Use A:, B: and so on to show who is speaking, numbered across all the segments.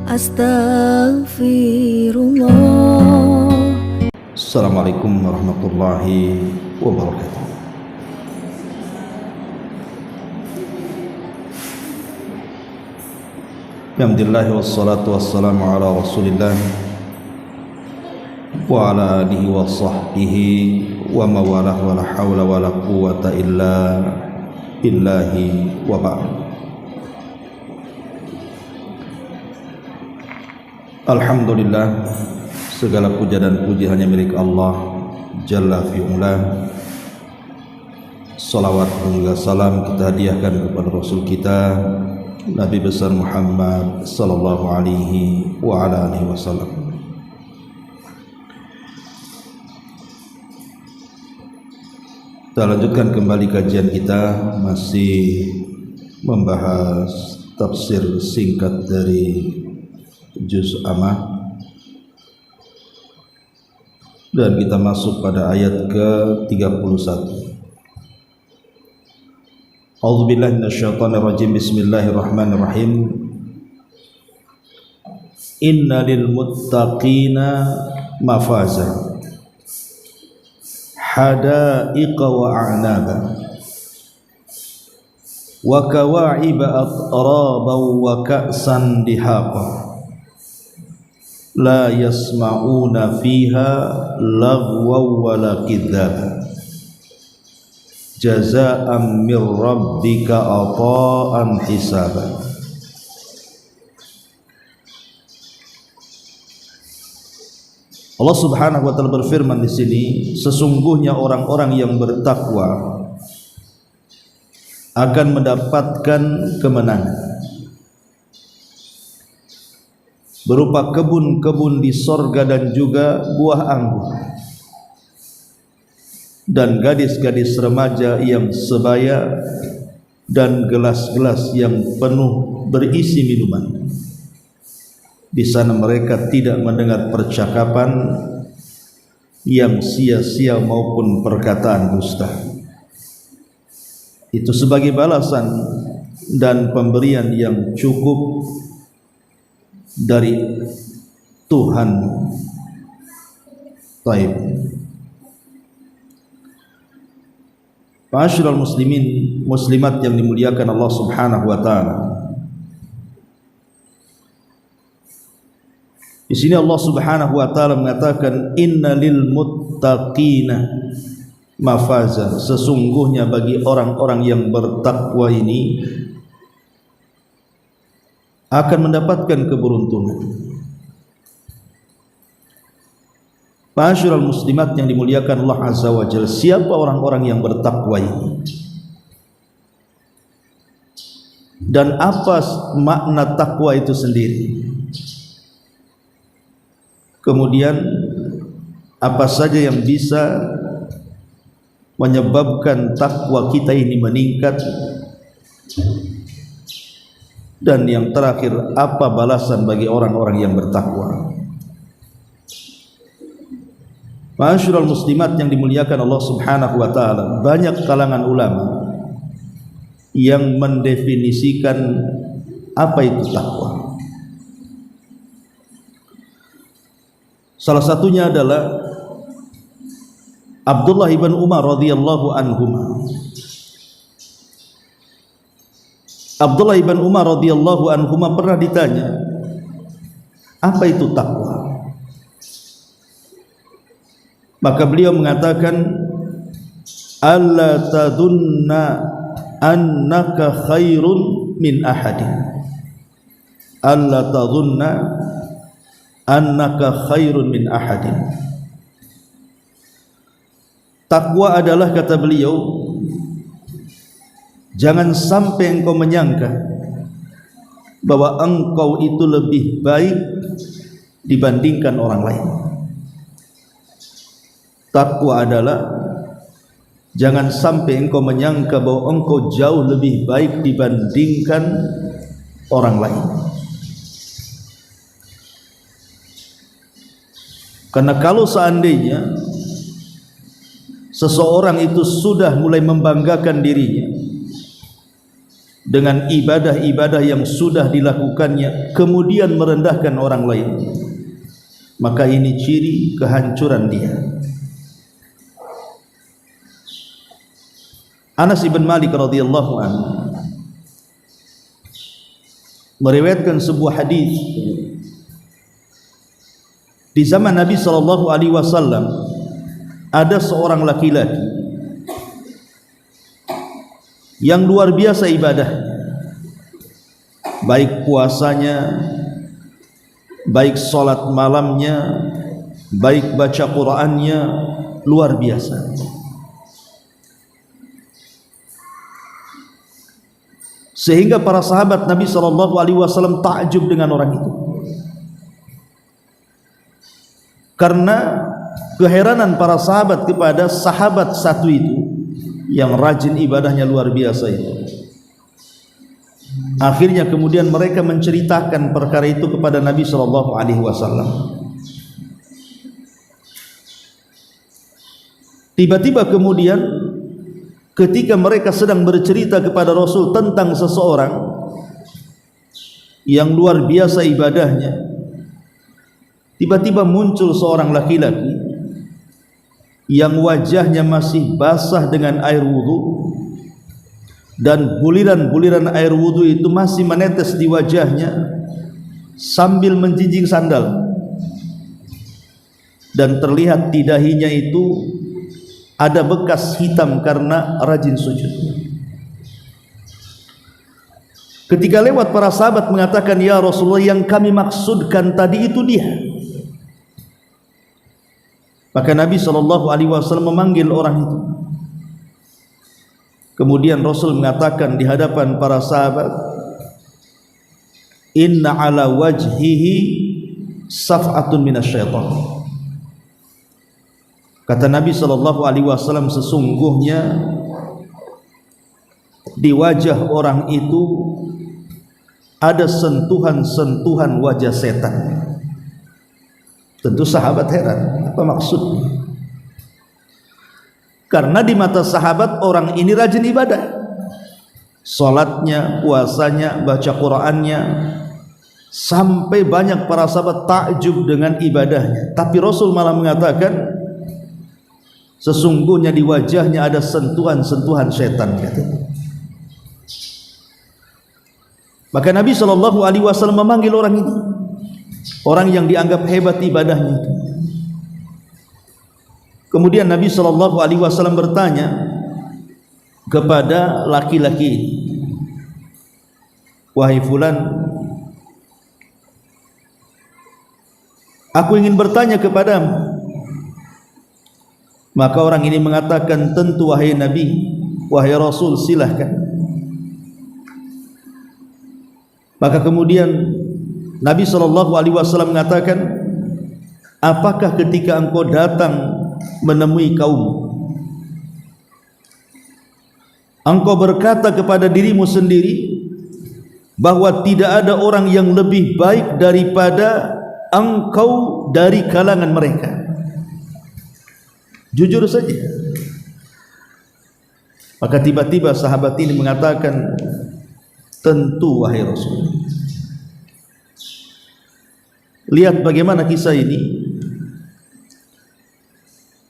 A: Astaghfirullah.
B: Assalamualaikum warahmatullahi wabarakatuh. Alhamdulillah wassalatu wassalamu ala rasulillah wa ala alihi wa sahbihi wa mawalah wa la hawla wa la quwata illa billahi wa ba'd. Alhamdulillah, segala puja dan puji hanya milik Allah Jalla fi'ula. Salawat dan juga salam kita hadiahkan kepada Rasul kita Nabi besar Muhammad sallallahu alaihi wa ala alihi wasallam. Kita lanjutkan kembali kajian kita, masih membahas tafsir singkat dari Juz Amma, dan kita masuk pada ayat ke-31. A'udzubillahi minasyaitonirrajim. Bismillahirrahmanirrahim. Inna lil muttaqina mafaza hadaiqa wa a'naba wa kawa'iba atraba wa ka'san dihaqa la yasma'una fiha lagwa wa la kidhaba jazaa'an mir rabbika ata'an hisaba. Allah Subhanahu wa taala berfirman di sini, sesungguhnya orang-orang yang bertakwa akan mendapatkan kemenangan berupa kebun-kebun di sorga dan juga buah anggur, dan gadis-gadis remaja yang sebaya dan gelas-gelas yang penuh berisi minuman. Di sana mereka tidak mendengar percakapan yang sia-sia maupun perkataan dusta. Itu sebagai balasan dan pemberian yang cukup dari Tuhan. Taib. Ma'asyiral muslimin muslimat yang dimuliakan Allah Subhanahu wa taala. Di sini Allah Subhanahu wa taala mengatakan innalil muttaqina mafaza, sesungguhnya bagi orang-orang yang bertakwa ini akan mendapatkan keberuntungan. Ma'asyiral muslimat yang dimuliakan Allah Azza wa Jalla, siapa orang-orang yang bertakwa ini? Dan apa makna takwa itu sendiri? Kemudian apa saja yang bisa menyebabkan takwa kita ini meningkat? Dan yang terakhir, apa balasan bagi orang-orang yang bertakwa? Ma'asyiral muslimat yang dimuliakan Allah Subhanahu wa taala, banyak kalangan ulama yang mendefinisikan apa itu takwa. Salah satunya adalah Abdullah ibn Umar radhiyallahu anhuma. Abdullah ibn Umar radhiyallahu anhuma pernah ditanya, apa itu takwa? Maka beliau mengatakan, alla tadunna annaka khairun min ahadin. Alla tadunna annaka khairun min ahadin. Takwa adalah, kata beliau, jangan sampai engkau menyangka bahwa engkau itu lebih baik dibandingkan orang lain. Takwa adalah jangan sampai engkau menyangka bahwa engkau jauh lebih baik dibandingkan orang lain. Karena kalau seandainya seseorang itu sudah mulai membanggakan dirinya dengan ibadah-ibadah yang sudah dilakukannya kemudian merendahkan orang lain, maka ini ciri kehancuran dia. Anas ibn Malik radhiyallahu anhu meriwayatkan sebuah hadis di zaman Nabi sallallahu alaihi wasallam. Ada seorang laki-laki yang luar biasa ibadah, baik puasanya, baik salat malamnya, baik baca Qur'annya, luar biasa. Sehingga para sahabat Nabi SAW takjub dengan orang itu, karena keheranan para sahabat kepada sahabat satu itu yang rajin ibadahnya luar biasa itu. Akhirnya kemudian mereka menceritakan perkara itu kepada Nabi SAW. Tiba-tiba kemudian ketika mereka sedang bercerita kepada Rasul tentang seseorang yang luar biasa ibadahnya, tiba-tiba muncul seorang laki-laki yang wajahnya masih basah dengan air wudu, dan buliran-buliran air wudu itu masih menetes di wajahnya sambil menjinjing sandal, dan terlihat di dahinya itu ada bekas hitam karena rajin sujud. Ketika lewat, para sahabat mengatakan, "Ya Rasulullah, yang kami maksudkan tadi itu dia." Maka Nabi SAW memanggil orang itu. Kemudian Rasul mengatakan di hadapan para sahabat, "Inna ala wajhihi saf'atun minasyaitan." Kata Nabi SAW, sesungguhnya di wajah orang itu ada sentuhan-sentuhan wajah setan. Tentu sahabat heran, apa maksudnya? Karena di mata sahabat orang ini rajin ibadah, salatnya, puasanya, baca Qur'annya, sampai banyak para sahabat takjub dengan ibadahnya. Tapi Rasul malah mengatakan sesungguhnya di wajahnya ada sentuhan-sentuhan setan, katanya. Maka Nabi SAW memanggil orang ini, orang yang dianggap hebat ibadahnya itu. Kemudian Nabi SAW bertanya kepada laki-laki ini, "Wahai fulan, aku ingin bertanya kepadamu." Maka orang ini mengatakan, "Tentu wahai Nabi, wahai Rasul, silahkan." Maka kemudian Nabi SAW mengatakan, "Apakah ketika engkau datang menemui kaum, engkau berkata kepada dirimu sendiri bahwa tidak ada orang yang lebih baik daripada engkau dari kalangan mereka? Jujur saja." Maka tiba-tiba sahabat ini mengatakan, "Tentu wahai Rasul." Lihat bagaimana kisah ini.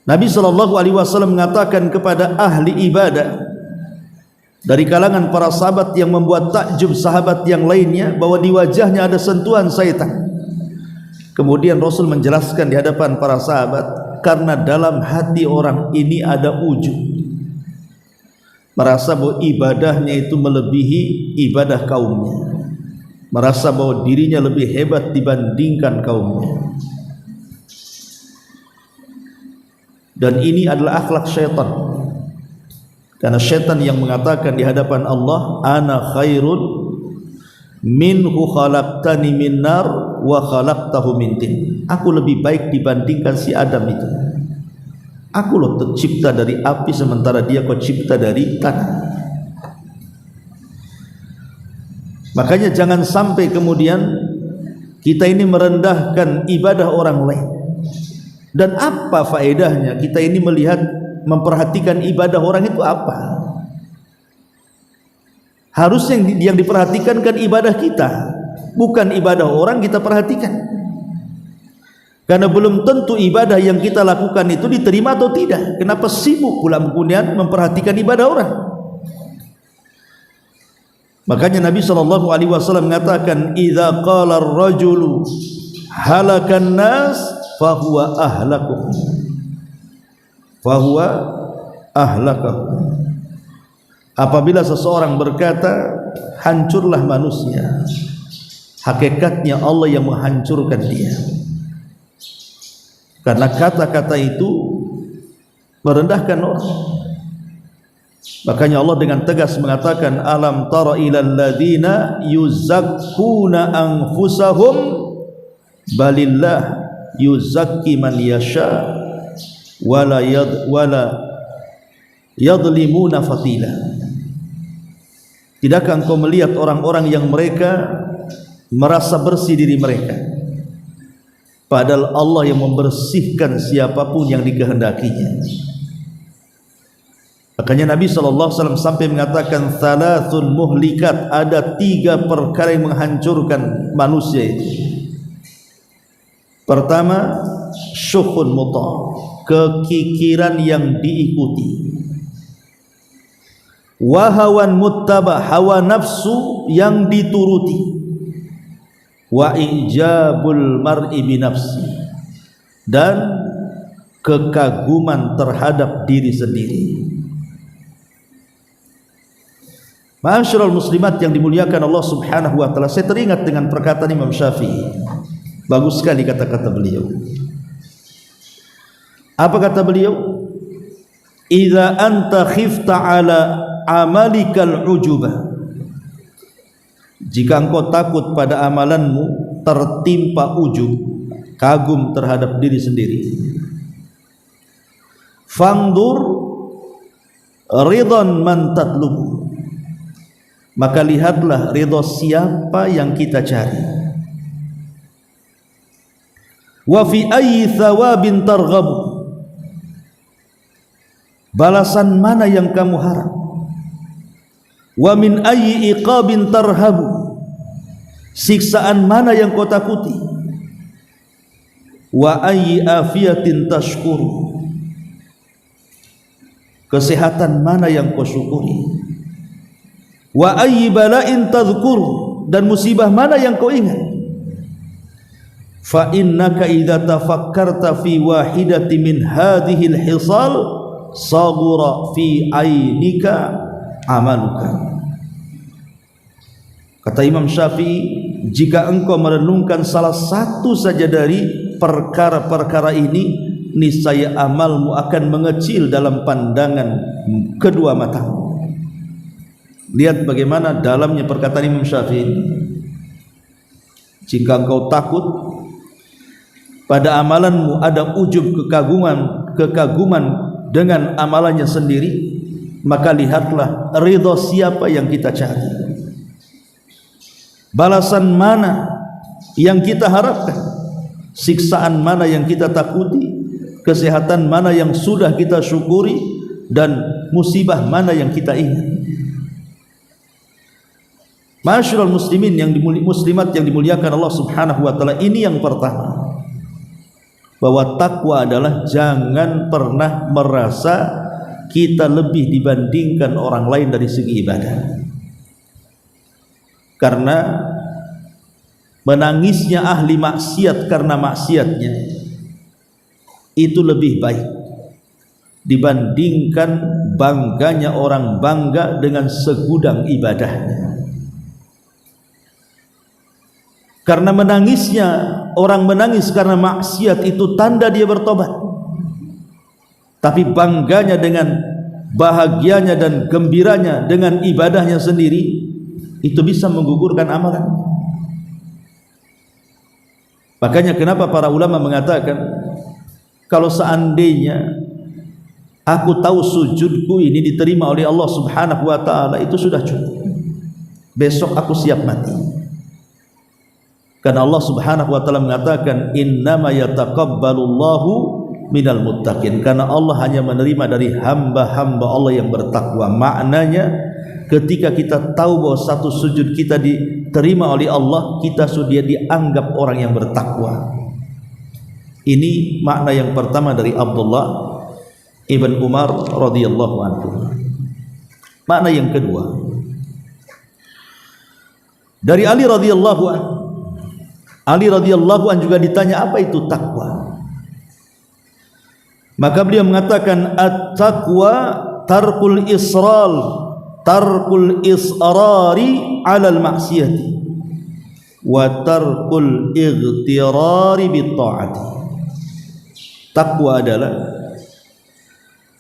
B: Nabi SAW mengatakan kepada ahli ibadah dari kalangan para sahabat yang membuat takjub sahabat yang lainnya bahwa di wajahnya ada sentuhan syaitan. Kemudian Rasul menjelaskan di hadapan para sahabat, karena dalam hati orang ini ada ujub, merasa bahwa ibadahnya itu melebihi ibadah kaumnya, merasa bahwa dirinya lebih hebat dibandingkan kaumnya. Dan ini adalah akhlak syaitan, karena syaitan yang mengatakan di hadapan Allah, "Ana khairun minhu khalaqtani min nar wa khalaqtahu min tin." Aku lebih baik dibandingkan si Adam itu. Aku loh tercipta dari api sementara dia kau cipta dari tanah. Makanya jangan sampai kemudian kita ini merendahkan ibadah orang lain. Dan apa faedahnya kita ini melihat, memperhatikan ibadah orang itu apa? Harusnya yang diperhatikan kan ibadah kita, bukan ibadah orang kita perhatikan. Karena belum tentu ibadah yang kita lakukan itu diterima atau tidak. Kenapa sibuk pula kemudian memperhatikan ibadah orang? Makanya Nabi SAW mengatakan, "Idza qala ar-rajulu halakan nas fahuwa ahlakuhum." Fahuwa ahlakuhum. Apabila seseorang berkata, hancurlah manusia, hakikatnya Allah yang menghancurkan dia. Karena kata-kata itu merendahkan orang. Makanya Allah dengan tegas mengatakan, alam tara ilal ladzina yuzakkuna anfusahum balillah yuzakki man yasha wala yadlimuna fatila. Tidakkah engkau melihat orang-orang yang mereka merasa bersih diri mereka, padahal Allah yang membersihkan siapapun yang dikehendakinya. Makanya Nabi SAW sampai mengatakan, thalathun muhlikat, ada 3 perkara yang menghancurkan manusia itu. Pertama, syukhun muta', kekikiran yang diikuti. Wahawan muttaba', hawa nafsu yang dituruti. Wa ijabul mar'i binafsi, dan kekaguman terhadap diri sendiri. Ma'asyiral muslimat yang dimuliakan Allah Subhanahu wa taala, saya teringat dengan perkataan Imam Syafi'i. Bagus sekali kata-kata beliau. Apa kata beliau? Idza anta khifta ala amalikal ujubah, jika engkau takut pada amalanmu tertimpa ujub, kagum terhadap diri sendiri, fangdur ridhan man tatlubu, maka lihatlah ridha siapa yang kita cari. Wa fi ayyi thawabin targhabu, balasan mana yang kamu harap. Wa min ayyi iqabin tarhabu, siksaan mana yang kau takuti. Wa ayyi afiyatin tashkuru, kesehatan mana yang kau syukuri. Wa ayyi bala'in tadhkuru, dan musibah mana yang kau ingat. Fa innaka idza tafakkarta fi wahidati min hadhihi al-hisal saghura fi ainika amaluka. Kata Imam Syafi'i, jika engkau merenungkan salah satu saja dari perkara-perkara ini, niscaya amalmu akan mengecil dalam pandangan kedua matamu. Lihat bagaimana dalamnya perkataan Imam Syafi'i. Jika engkau takut pada amalanmu ada ujub, kekaguman dengan amalannya sendiri, maka lihatlah ridha siapa yang kita cari, balasan mana yang kita harapkan, siksaan mana yang kita takuti, kesehatan mana yang sudah kita syukuri, dan musibah mana yang kita ingat. Ma'asyiral muslimin yang muslimat yang dimuliakan Allah Subhanahu wa taala, ini yang pertama, bahwa takwa adalah jangan pernah merasa kita lebih dibandingkan orang lain dari segi ibadah. Karena menangisnya ahli maksiat karena maksiatnya itu lebih baik dibandingkan bangganya orang bangga dengan segudang ibadahnya. Karena menangisnya orang menangis karena maksiat itu tanda dia bertobat, tapi bangganya dengan bahagianya dan gembiranya dengan ibadahnya sendiri itu bisa menggugurkan amalan. Makanya kenapa para ulama mengatakan, kalau seandainya aku tahu sujudku ini diterima oleh Allah Subhanahu wa taala, itu sudah cukup, besok aku siap mati. Karena Allah Subhanahu wa taala mengatakan, innama yataqabbalullahu minal muttaqin, karena Allah hanya menerima dari hamba-hamba Allah yang bertakwa. Maknanya ketika kita tahu bahwa satu sujud kita diterima oleh Allah, kita sudah dianggap orang yang bertakwa. Ini makna yang pertama dari Abdullah ibn Umar radhiyallahu anhu. Makna yang kedua dari Ali radhiyallahu anhu. Ali radhiyallahu anhu juga ditanya apa itu takwa. Maka beliau mengatakan at-taqwa tarkul israri 'alal ma'siyati wa tarkul ightirari bit ta'ati. Takwa adalah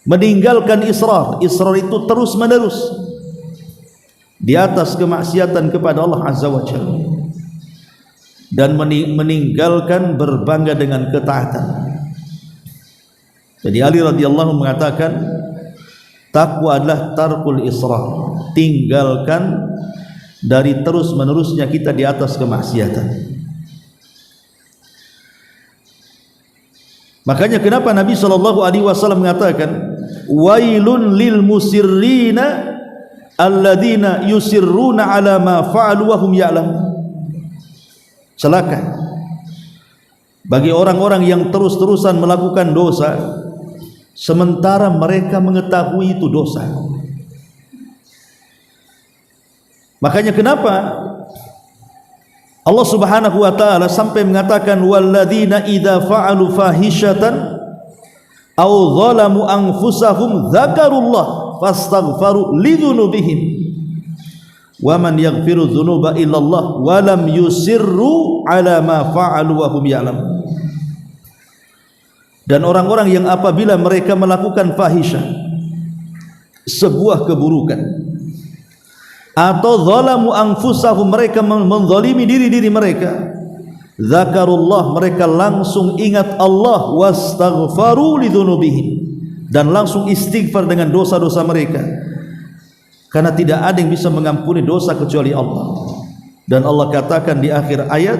B: meninggalkan israr. Israr itu terus menerus di atas kemaksiatan kepada Allah Azza wa Jalla, dan meninggalkan berbangga dengan ketaatan. Jadi Ali radhiyallahu mengatakan takwa adalah tarkul israr, tinggalkan dari terus menerusnya kita di atas kemaksiatan. Makanya kenapa Nabi SAW mengatakan wailun lil musirrina alladzina yusirruna ala ma fa'alu wa hum ya'lamun. Celaka bagi orang-orang yang terus-terusan melakukan dosa sementara mereka mengetahui itu dosa. Makanya kenapa Allah Subhanahu wa taala sampai mengatakan walladzina idza fa'alu fahishatan aw zalamu anfusahum dzakarullah fastaghfaru lidzunubihim wa man yaghfiru dzunuba illallah wa lam yusirru ala ma fa'alu wa hum ya'lamun. Dan orang-orang yang apabila mereka melakukan fahisyah, sebuah keburukan, atau zalamu anfusahum, mereka menzalimi diri-diri mereka, zakarullah, mereka langsung ingat Allah, wastaghfaru lidzunubihim, dan langsung istighfar dengan dosa-dosa mereka, karena tidak ada yang bisa mengampuni dosa kecuali Allah. Dan Allah katakan di akhir ayat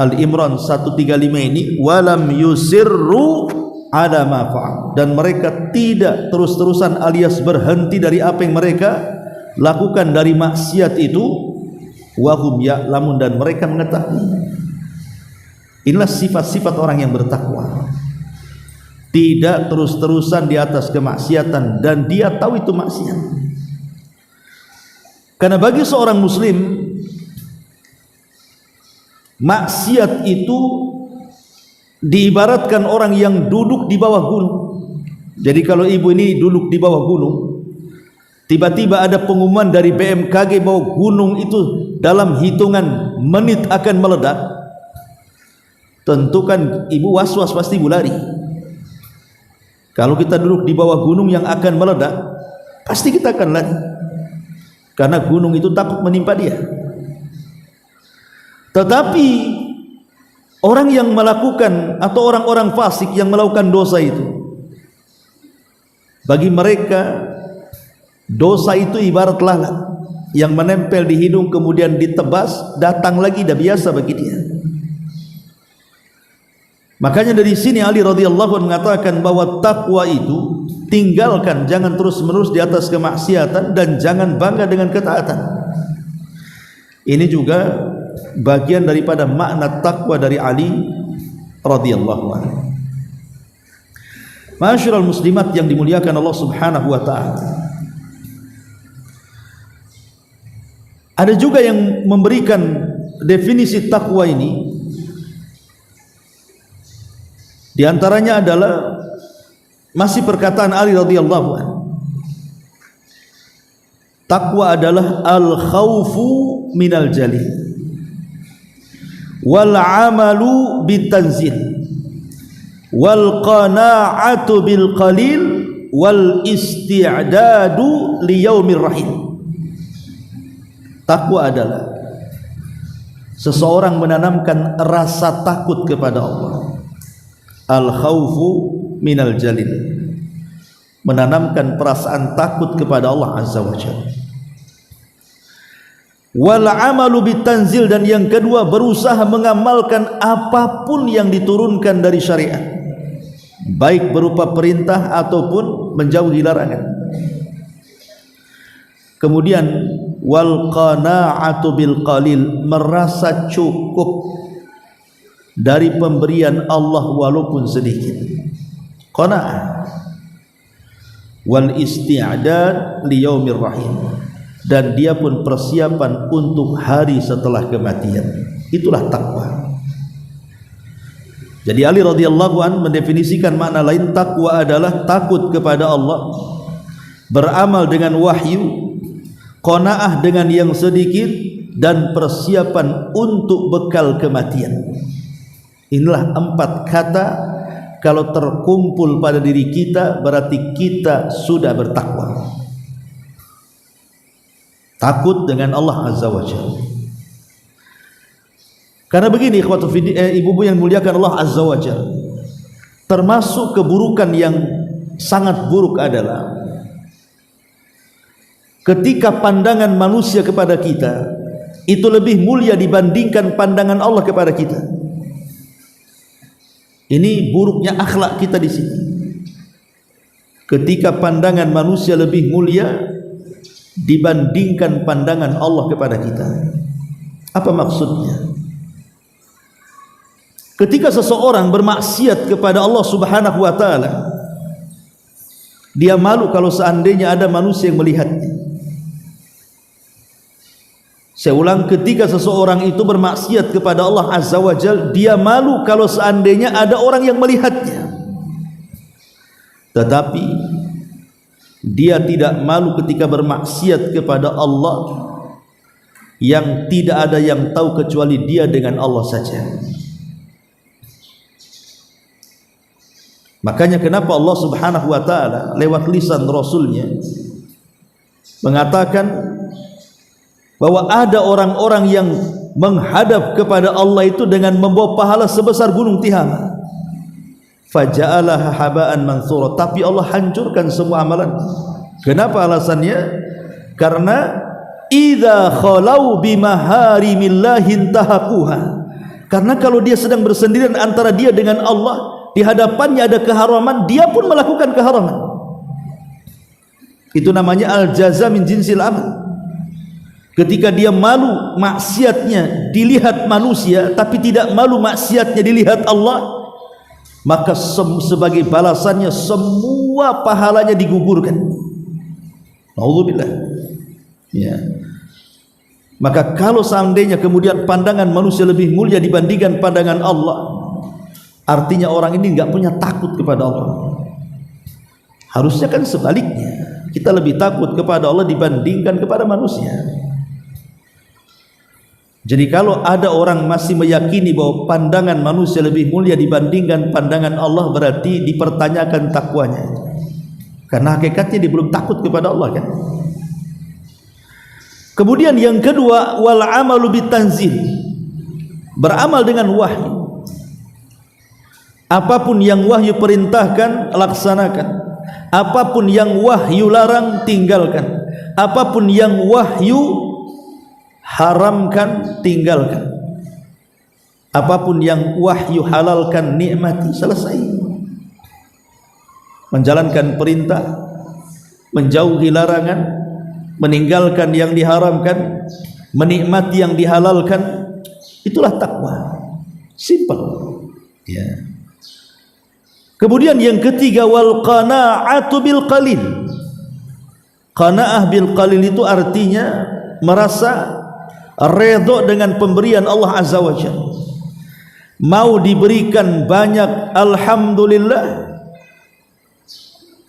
B: Al-Imran 135 ini, walam yusirru ala ma fa'al, dan mereka tidak terus-terusan alias berhenti dari apa yang mereka lakukan dari maksiat itu, wahum ya'lamun, dan mereka mengetahui. Inilah sifat-sifat orang yang bertakwa, tidak terus-terusan di atas kemaksiatan dan dia tahu itu maksiat. Karena bagi seorang muslim, maksiat itu diibaratkan orang yang duduk di bawah gunung. Jadi kalau ibu ini duduk di bawah gunung, tiba-tiba ada pengumuman dari BMKG bahwa gunung itu dalam hitungan menit akan meledak, tentu kan ibu was-was, pasti ibu lari. Kalau kita duduk di bawah gunung yang akan meledak, pasti kita akan lari, karena gunung itu takut menimpa dia. Tetapi orang yang melakukan, atau orang-orang fasik yang melakukan dosa itu, bagi mereka dosa itu ibarat lalat yang menempel di hidung kemudian ditebas, datang lagi, dah biasa bagi dia. Makanya dari sini Ali radhiyallahu anhu mengatakan bahwa takwa itu tinggalkan, jangan terus-menerus di atas kemaksiatan, dan jangan bangga dengan ketaatan. Ini juga bagian daripada makna takwa dari Ali radhiyallahu anhu. Ma'asyiral muslimat yang dimuliakan Allah Subhanahu wa taala, ada juga yang memberikan definisi takwa ini. Di antaranya adalah masih perkataan Ali radhiyallahu anhu, takwa adalah al-khaufu minal jalil wal amalu bitanzil wal qana'atu bil qalil wal isti'dadu liyaumir rahim. Takwa adalah seseorang menanamkan rasa takut kepada Allah. Al-khaufu minal jalil, menanamkan perasaan takut kepada Allah Azza wa Jalla. Wal amalu bitanzil, dan yang kedua berusaha mengamalkan apapun yang diturunkan dari syariat, baik berupa perintah ataupun menjauhi larangan. Kemudian wal qana'atu bil qalil, merasa cukup dari pemberian Allah walaupun sedikit. Qana'ah. Wal isti'dad li yaumir rahim, dan dia pun persiapan untuk hari setelah kematian. Itulah takwa. Jadi Ali radhiyallahu an mendefinisikan makna lain, takwa adalah takut kepada Allah, beramal dengan wahyu, qanaah dengan yang sedikit, dan persiapan untuk bekal kematian. Inilah 4 kata, kalau terkumpul pada diri kita berarti kita sudah bertakwa. Takut dengan Allah Azza wa Jalla. Karena begini ikhwatu fiddin, ibu-ibu yang muliakan Allah Azza wa Jalla, termasuk keburukan yang sangat buruk adalah ketika pandangan manusia kepada kita itu lebih mulia dibandingkan pandangan Allah kepada kita. Ini buruknya akhlak kita di sini. Ketika pandangan manusia lebih mulia dibandingkan pandangan Allah kepada kita. Apa maksudnya? Ketika seseorang bermaksiat kepada Allah Subhanahu wa taala, dia malu kalau seandainya ada manusia yang melihatnya. Saya ulang, ketika seseorang itu bermaksiat kepada Allah Azza wa Jalla, dia malu kalau seandainya ada orang yang melihatnya. Tetapi dia tidak malu ketika bermaksiat kepada Allah yang tidak ada yang tahu kecuali dia dengan Allah saja. Makanya kenapa Allah Subhanahu wa taala lewat lisan Rasulnya mengatakan bahwa ada orang-orang yang menghadap kepada Allah itu dengan membawa pahala sebesar gunung Tihama. Faja'alaha haba'an mansura, tapi Allah hancurkan semua amalan. Kenapa alasannya? Karena idza khalau bimaharimillahi intahaquha. Karena kalau dia sedang bersendirian antara dia dengan Allah, di hadapannya ada keharaman, dia pun melakukan keharaman. Itu namanya al-jaza min jinsil amal. Ketika dia malu maksiatnya dilihat manusia, tapi tidak malu maksiatnya dilihat Allah, maka sebagai balasannya semua pahalanya digugurkan. Alhamdulillah. Ya. Maka kalau seandainya kemudian pandangan manusia lebih mulia dibandingkan pandangan Allah, artinya orang ini enggak punya takut kepada Allah. Harusnya kan sebaliknya, kita lebih takut kepada Allah dibandingkan kepada manusia. Jadi kalau ada orang masih meyakini bahwa pandangan manusia lebih mulia dibandingkan pandangan Allah, berarti dipertanyakan takwanya. Karena hakikatnya dia belum takut kepada Allah kan. Kemudian yang kedua, wal amalu bitanzil, beramal dengan wahyu. Apapun yang wahyu perintahkan, laksanakan. Apapun yang wahyu larang, tinggalkan. Apapun yang wahyu haramkan, tinggalkan. Apapun yang wahyu halalkan, nikmati, selesai. Menjalankan perintah, menjauhi larangan, meninggalkan yang diharamkan, menikmati yang dihalalkan, itulah takwa. Simple. Ya. Kemudian yang ketiga, wal qana'atu bil qalil. Qana'ah bil qalil itu artinya merasa redha dengan pemberian Allah Azza wa Jalla. Mau diberikan banyak, alhamdulillah.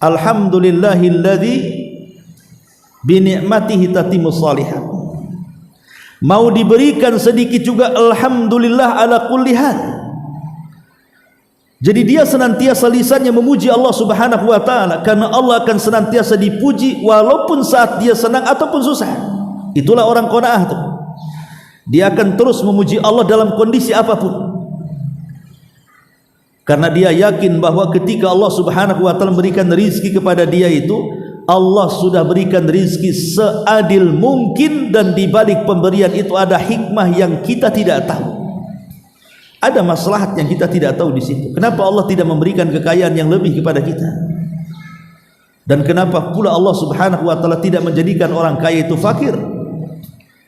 B: Alhamdulillahilladzi bi ni'matihi tatimmus shalihat. Mau diberikan sedikit juga, alhamdulillah ala kulli hal. Jadi dia senantiasa lisannya memuji Allah Subhanahu wa taala, karena Allah akan senantiasa dipuji walaupun saat dia senang ataupun susah. Itulah orang qanaah itu. Dia akan terus memuji Allah dalam kondisi apapun, karena dia yakin bahwa ketika Allah Subhanahu wa taala memberikan rizki kepada dia itu, Allah sudah berikan rizki seadil mungkin, dan di balik pemberian itu ada hikmah yang kita tidak tahu. Ada maslahat yang kita tidak tahu di situ. Kenapa Allah tidak memberikan kekayaan yang lebih kepada kita? Dan kenapa pula Allah Subhanahu wa taala tidak menjadikan orang kaya itu fakir?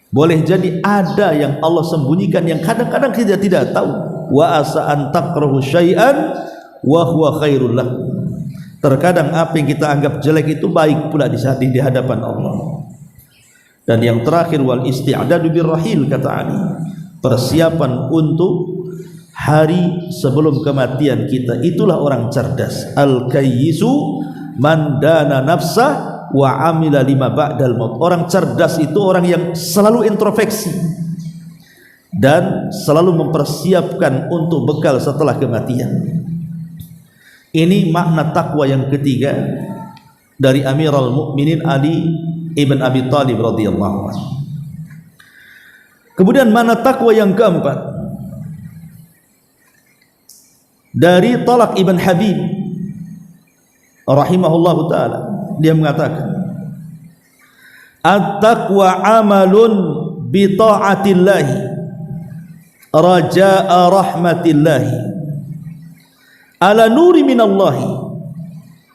B: Boleh jadi ada yang Allah sembunyikan yang kadang-kadang kita tidak tahu. Wa asa an takrahu syai'an wa huwa khairul lakum. Terkadang apa yang kita anggap jelek itu baik pula di hadapan Allah. Dan yang terakhir, wal isti'dadu birrahil, kata Ali, persiapan untuk hari sebelum kematian kita. Itulah orang cerdas. Al-kayyisu man dana nafsah wa amila lima ba'dal maut. Orang cerdas itu orang yang selalu introspeksi dan selalu mempersiapkan untuk bekal setelah kematian. Ini makna takwa yang ketiga dari Amirul Mukminin Ali ibn Abi Thalib radhiyallahu anhu. Kemudian makna takwa yang keempat dari Talaq ibn Habib rahimahullahu taala, dia mengatakan, at-taqwa amalun bi ta'atillahi raja'a rahmatillahi ala nuri minallahi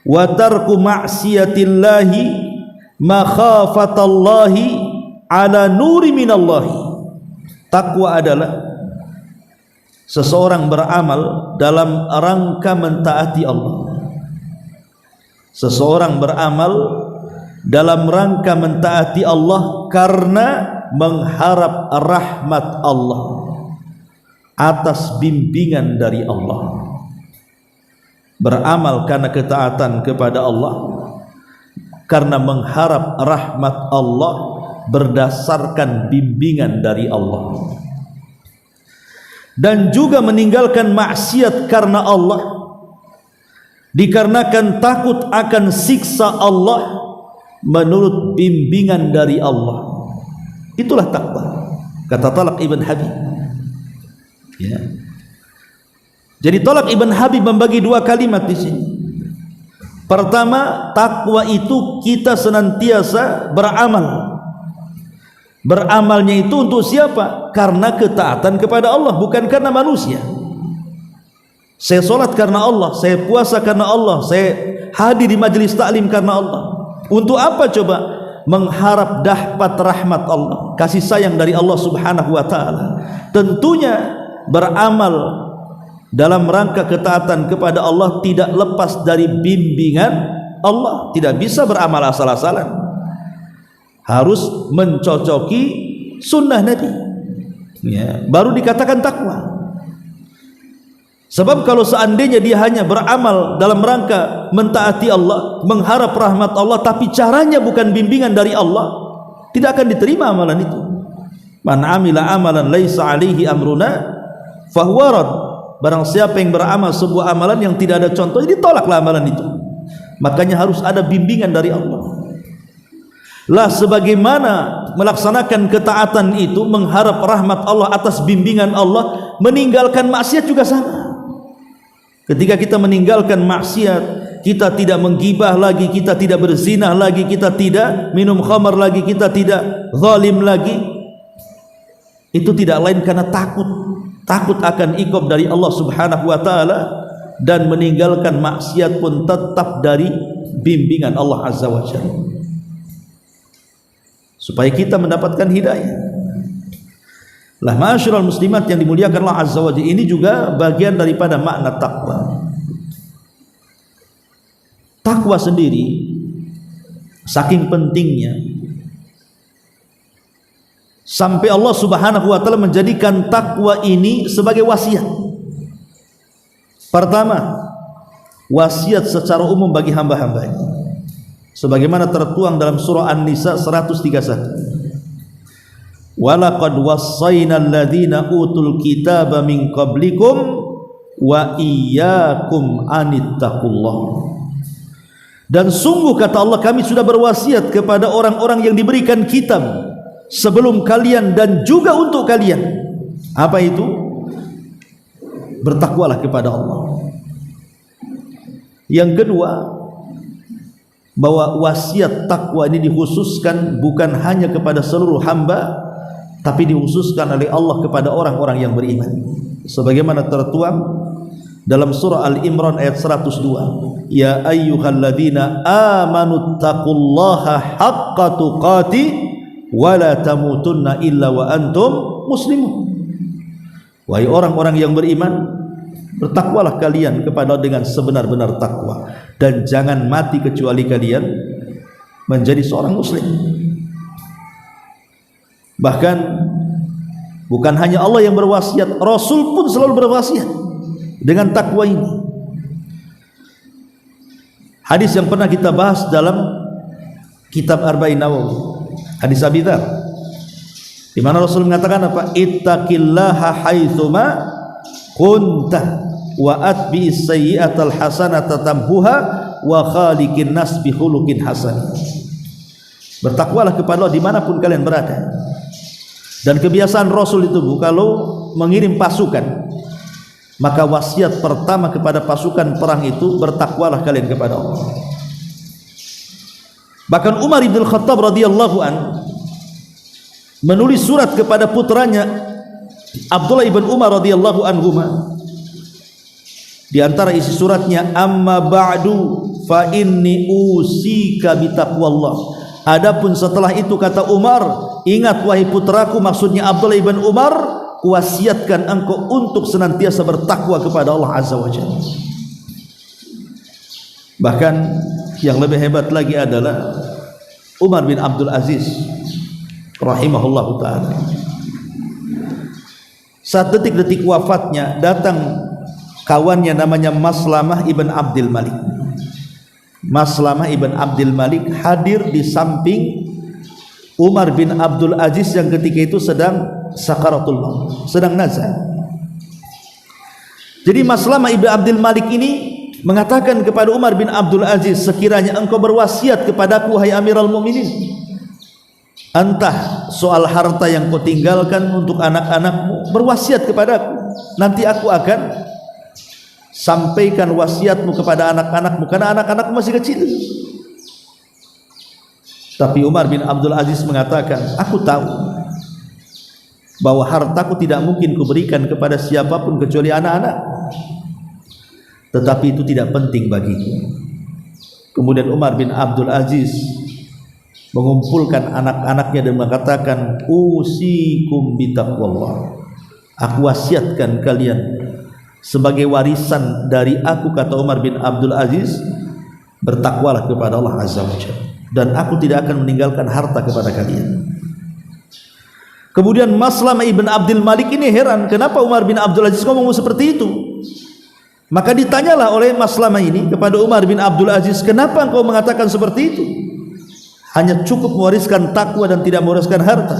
B: wa tarku ma'siyatillahi makhafatallahi ala nuri minallahi. Takwa adalah seseorang beramal dalam rangka mentaati Allah. Seseorang beramal dalam rangka mentaati Allah karena mengharap rahmat Allah, atas bimbingan dari Allah. Beramal karena ketaatan kepada Allah, karena mengharap rahmat Allah berdasarkan bimbingan dari Allah. Dan juga meninggalkan maksiat karena Allah, dikarenakan takut akan siksa Allah menurut bimbingan dari Allah. Itulah takwa, kata Talaq ibn Habib. Ya. Jadi Talaq ibn Habib membagi dua kalimat di sini. Pertama, takwa itu kita senantiasa beramal. Beramalnya itu untuk siapa? Karena ketaatan kepada Allah, bukan karena manusia. Saya sholat karena Allah, saya puasa karena Allah, saya hadir di majelis taklim karena Allah. Untuk apa coba? Mengharap dapat rahmat Allah, kasih sayang dari Allah Subhanahu wa taala. Tentunya beramal dalam rangka ketaatan kepada Allah tidak lepas dari bimbingan Allah. Tidak bisa beramal asal-asalan, harus mencocoki sunnah Nabi, ya, baru dikatakan takwa. Sebab kalau seandainya dia hanya beramal dalam rangka mentaati Allah, mengharap rahmat Allah, tapi caranya bukan bimbingan dari Allah, tidak akan diterima amalan itu. Man amila amalan laisa alaihi amruna fahuwa rad. Barang siapa yang beramal sebuah amalan yang tidak ada contoh, ditolaklah amalan itu. Makanya harus ada bimbingan dari Allah. Lah sebagaimana melaksanakan ketaatan itu mengharap rahmat Allah atas bimbingan Allah, meninggalkan maksiat juga sama. Ketika kita meninggalkan maksiat, kita tidak menggibah lagi, kita tidak berzinah lagi, kita tidak minum khamar lagi, kita tidak zalim lagi. Itu tidak lain karena takut akan iqab dari Allah Subhanahu wa taala, dan meninggalkan maksiat pun tetap dari bimbingan Allah Azza wa Jalla, supaya kita mendapatkan hidayah. Lah ma'asyiral muslimat yang dimuliakan Allah Azza wa Jalla, ini juga bagian daripada makna takwa. Takwa sendiri saking pentingnya sampai Allah Subhanahu wa taala menjadikan takwa ini sebagai wasiat. Pertama, wasiat secara umum bagi hamba-hambanya, sebagaimana tertuang dalam surah An-Nisa 131. Walaqad wassayna alladhina utul kitaba min qablikum wa iyyakum anittaqullah. Dan sungguh kata Allah, kami sudah berwasiat kepada orang-orang yang diberikan kitab sebelum kalian dan juga untuk kalian. Apa itu? Bertakwalah kepada Allah. Yang kedua, bahwa wasiat takwa ini dikhususkan bukan hanya kepada seluruh hamba, tapi dikhususkan oleh Allah kepada orang-orang yang beriman, sebagaimana tertuang dalam surah Al-Imran ayat 102. ya ayyuhalladzina amanu taqullaha haqqa tuqatih wa la tamutunna illa wa antum muslimun. Wahai orang-orang yang beriman, bertakwalah kalian kepada dengan sebenar-benar takwa, dan jangan mati kecuali kalian menjadi seorang muslim. Bahkan bukan hanya Allah yang berwasiat, Rasul pun selalu berwasiat dengan takwa ini. Hadis yang pernah kita bahas dalam kitab Arba'in Nawawi, hadis Abi Dzar, di mana Rasul mengatakan apa? Ittaqillaha haitsuma kunta wa atbi'is sayyi'atal hasanata tamhuha wa khaliqin nas bi khuluqin hasan. Bertakwalah kepada Allah dimanapun kalian berada. Dan kebiasaan Rasul itu kalau mengirim pasukan, maka wasiat pertama kepada pasukan perang itu, bertakwalah kalian kepada Allah. Bahkan Umar bin Khattab radhiyallahu an menulis surat kepada putranya Abdullah bin Umar radhiyallahu anhuma. Di antara isi suratnya, amma ba'du fa inni usika bi taqwallah. Adapun setelah itu, kata Umar, ingat wahai putraku, maksudnya Abdullah bin Umar, kuwasiatkan engkau untuk senantiasa bertakwa kepada Allah Azza wa Jalla. Bahkan yang lebih hebat lagi adalah Umar bin Abdul Aziz rahimahullahu ta'ala. Saat detik-detik wafatnya, datang kawannya namanya Maslamah ibn Abdul Malik. Maslamah ibn Abdul Malik hadir di samping Umar bin Abdul Aziz yang ketika itu sedang sakaratul maut, sedang nazar. Jadi Maslamah ibn Abdul Malik ini mengatakan kepada Umar bin Abdul Aziz, sekiranya engkau berwasiat kepadaku wahai Amirul Mukminin, entah soal harta yang kau tinggalkan untuk anak-anakmu, berwasiat kepadaku, nanti aku akan sampaikan wasiatmu kepada anak-anakmu, karena anak-anakmu masih kecil. Tapi Umar bin Abdul Aziz mengatakan, aku tahu bahwa hartaku tidak mungkin kuberikan kepada siapapun kecuali anak-anak, tetapi itu tidak penting bagiku. Kemudian Umar bin Abdul Aziz mengumpulkan anak-anaknya dan mengatakan, usikum bitaqwallah, aku wasiatkan kalian sebagai warisan dari aku, kata Umar bin Abdul Aziz, bertakwalah kepada Allah Azza wa Jalla, dan aku tidak akan meninggalkan harta kepada kalian. Kemudian Maslamah ibn Abdul Malik ini heran, kenapa Umar bin Abdul Aziz ngomong seperti itu? Maka ditanyalah oleh Maslamah ini kepada Umar bin Abdul Aziz, kenapa engkau mengatakan seperti itu? Hanya cukup mewariskan takwa dan tidak mewariskan harta.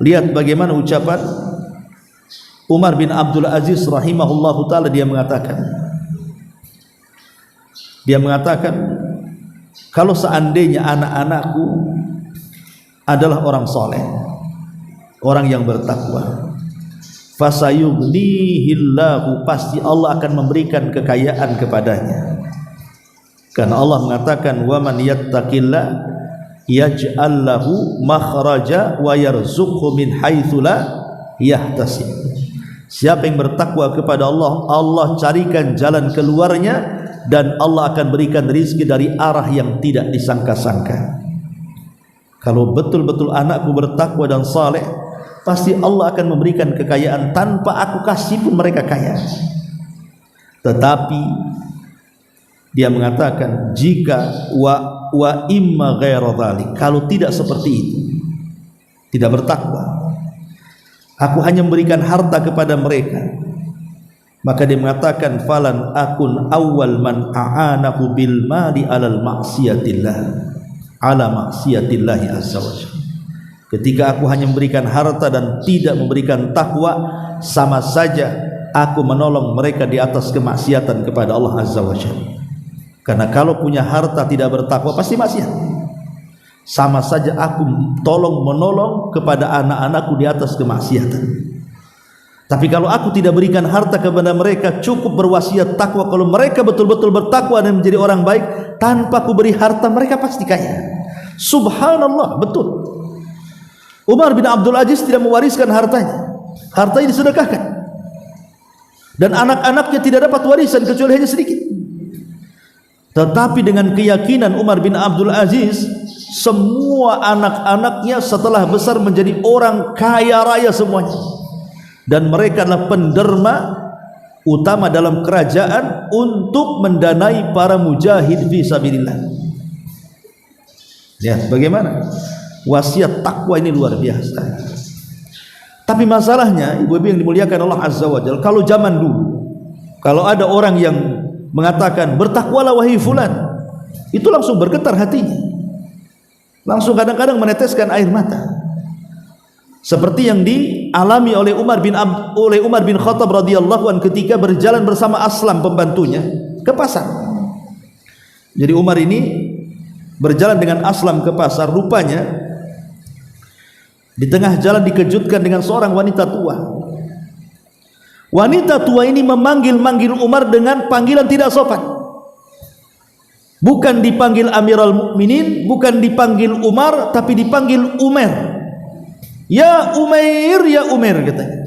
B: Lihat bagaimana ucapan Umar bin Abdul Aziz rahimahullahu ta'ala. Dia mengatakan, kalau seandainya anak-anakku adalah orang soleh, orang yang bertakwa, fasayughnihillahu, pasti Allah akan memberikan kekayaan kepadanya. Karena Allah mengatakan, wa man yattaqillah yaj'al lahu makhraja wa yarzuqhu min haitsu la yahtasib. Siapa yang bertakwa kepada Allah, Allah carikan jalan keluarnya, dan Allah akan berikan rizki dari arah yang tidak disangka-sangka. Kalau betul-betul anakku bertakwa dan saleh, pasti Allah akan memberikan kekayaan tanpa aku kasih pun mereka kaya. Tetapi dia mengatakan, jika wa imma ghaira dzalik, kalau tidak seperti itu, tidak bertakwa, aku hanya memberikan harta kepada mereka, maka dia mengatakan, falan akun awwal man a'anahu bil mali alal maksiatillah, ala maksiatillahi azza wajalla. Ketika aku hanya memberikan harta dan tidak memberikan takwa, sama saja aku menolong mereka di atas kemaksiatan kepada Allah azza wajalla. Karena kalau punya harta tidak bertakwa, pasti maksiat. Sama saja aku tolong menolong kepada anak-anakku di atas kemaksiatan. Tapi kalau aku tidak berikan harta kepada mereka, cukup berwasiat takwa, kalau mereka betul-betul bertakwa dan menjadi orang baik, tanpa aku beri harta, mereka pasti kaya. Subhanallah, betul. Umar bin Abdul Aziz tidak mewariskan hartanya, hartanya disedekahkan, dan anak-anaknya tidak dapat warisan kecuali hanya sedikit. Tetapi dengan keyakinan Umar bin Abdul Aziz, semua anak-anaknya setelah besar menjadi orang kaya raya semuanya, dan mereka adalah penderma utama dalam kerajaan untuk mendanai para mujahid fi sabilillah. Lihat bagaimana wasiat takwa ini luar biasa. Tapi masalahnya, ibu-ibu yang dimuliakan Allah Azza wa Jalla, kalau zaman dulu, kalau ada orang yang mengatakan bertakwalah wahai fulan, itu langsung bergetar hatinya, langsung kadang-kadang meneteskan air mata, seperti yang dialami oleh Umar bin Khattab radhiyallahu anhu ketika berjalan bersama Aslam pembantunya ke pasar. Jadi Umar ini berjalan dengan Aslam ke pasar, rupanya di tengah jalan dikejutkan dengan seorang wanita tua. Wanita tua ini memanggil-manggil Umar dengan panggilan tidak sopan. Bukan dipanggil Amirul Mukminin, bukan dipanggil Umar, tapi dipanggil Umair. Ya Umair, ya Umair katanya.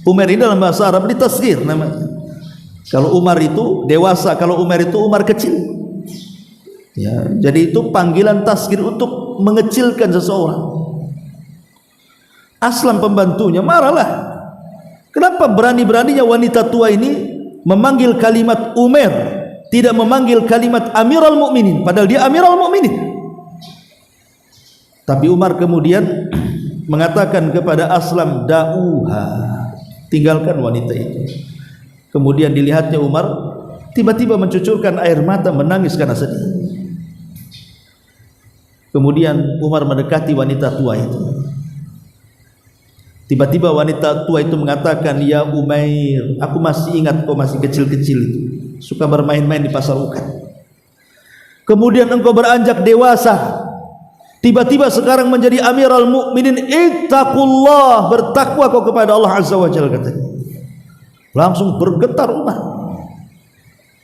B: Umair ini dalam bahasa Arab ditasghir namanya. Kalau Umar itu dewasa, kalau Umair itu Umar kecil. Ya, jadi itu panggilan tasghir untuk mengecilkan seseorang. Aslam pembantunya marahlah. Kenapa berani-beraninya wanita tua ini memanggil kalimat Umair, tidak memanggil kalimat Amirul Mukminin, padahal dia Amirul Mukminin. Tapi Umar kemudian mengatakan kepada Aslam, da'uha, tinggalkan wanita itu. Kemudian dilihatnya Umar tiba-tiba mencucurkan air mata, menangis karena sedih. Kemudian Umar mendekati wanita tua itu. Tiba-tiba wanita tua itu mengatakan, ya Umair, aku masih ingat kau masih kecil-kecil itu, suka bermain-main di pasar ukat. Kemudian engkau beranjak dewasa, tiba-tiba sekarang menjadi Amirul Mukminin. Ittaqullah, bertakwa kau kepada Allah Azza wa Jalla katanya. Langsung bergetar Umar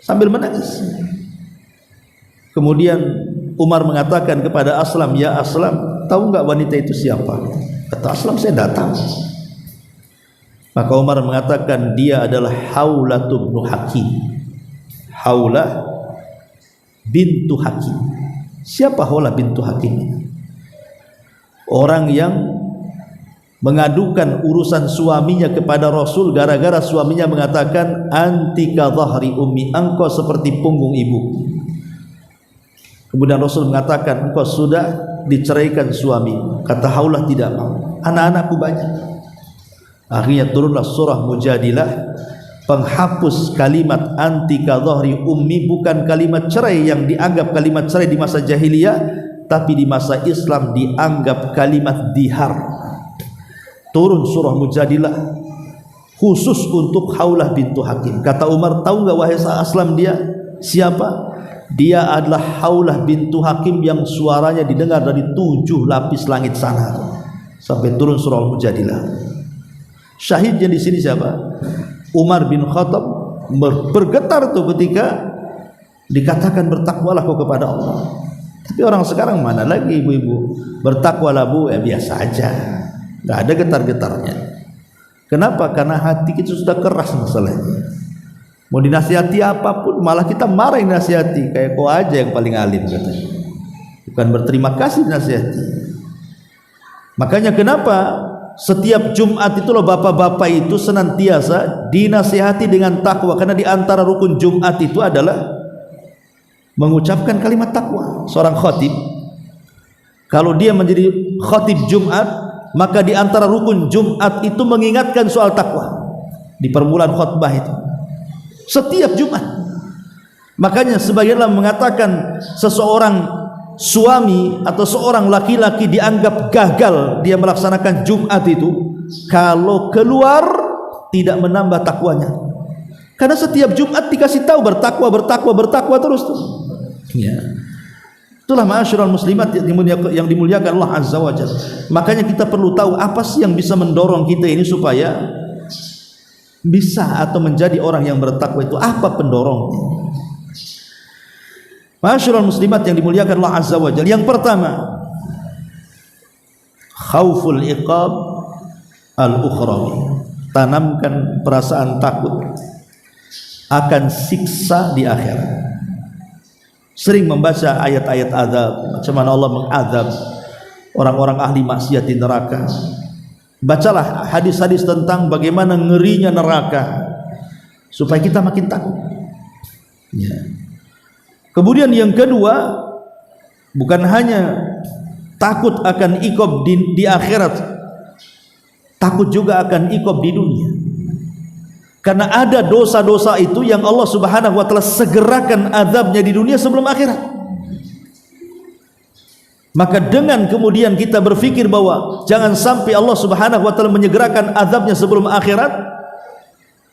B: sambil menangis. Kemudian Umar mengatakan kepada Aslam, ya Aslam, tahu enggak wanita itu siapa? Kata Aslam, saya datang. Maka Umar mengatakan, dia adalah Haulah bin Hakim. Haulah bintu Hakim. Siapa Haulah bintu Hakim? Orang yang mengadukan urusan suaminya kepada Rasul gara-gara suaminya mengatakan, anti ka dhahri ummi, engkau seperti punggung ibu. Kemudian Rasul mengatakan, engkau sudah diceraikan suami. Kata Haulah, tidak mau, anak-anakku banyak. Akhirnya turunlah surah Mujadilah, penghapus kalimat anti ka dhahri ummi, bukan kalimat cerai yang dianggap kalimat cerai di masa jahiliyah, tapi di masa Islam dianggap kalimat dihar. Turun surah Mujadilah khusus untuk Haulah bintu Hakim. Kata Umar, tahu enggak wahai Aslam dia siapa? Dia adalah Haulah bintu Hakim yang suaranya didengar dari 7 lapis langit sana sampai turun surah Al-Mujadilah. Syahidnya di sini siapa? Umar bin Khattab bergetar tuh ketika dikatakan bertakwalah kau kepada Allah. Tapi orang sekarang mana lagi ibu-ibu bertakwalah bu, ya biasa aja, nggak ada getar-getarnya. Kenapa? Karena hati kita sudah keras masalahnya. Mau dinasihati apapun malah kita marah yang nasihati, kayak kau aja yang paling alim katanya. Bukan berterima kasih dinasihati. Makanya kenapa setiap Jumat itu loh bapak-bapak itu senantiasa dinasihati dengan takwa, karena di antara rukun Jumat itu adalah mengucapkan kalimat takwa. Seorang khatib kalau dia menjadi khatib Jumat, maka di antara rukun Jumat itu mengingatkan soal takwa di permulaan khutbah itu setiap Jumat. Makanya sebagian ulama mengatakan seseorang suami atau seorang laki-laki dianggap gagal dia melaksanakan Jumat itu kalau keluar tidak menambah takwanya, karena setiap Jumat dikasih tahu bertakwa terus tuh. Ya. Itulah ma'asyiral muslimat yang dimuliakan Allah Azza wa Jalla. Makanya kita perlu tahu apa sih yang bisa mendorong kita ini supaya bisa atau menjadi orang yang bertakwa itu, apa pendorongnya? Ma'asyiral muslimat yang dimuliakan Allah Azza wa Jalla. Yang pertama, khauful iqab al-ukhrawi. Tanamkan perasaan takut akan siksa di akhirat. sering membaca ayat-ayat azab, macam mana Allah mengazab orang-orang ahli maksiat di neraka. Bacalah hadis-hadis tentang bagaimana ngerinya neraka supaya kita makin takut. Ya. Kemudian yang kedua, bukan hanya takut akan iqab di akhirat, takut juga akan iqab di dunia. Karena ada dosa-dosa itu yang Allah Subhanahu wa taala segerakan azabnya di dunia sebelum akhirat. Maka dengan kemudian kita berpikir bahwa jangan sampai Allah Subhanahu wa taala menyegerakan azabnya sebelum akhirat,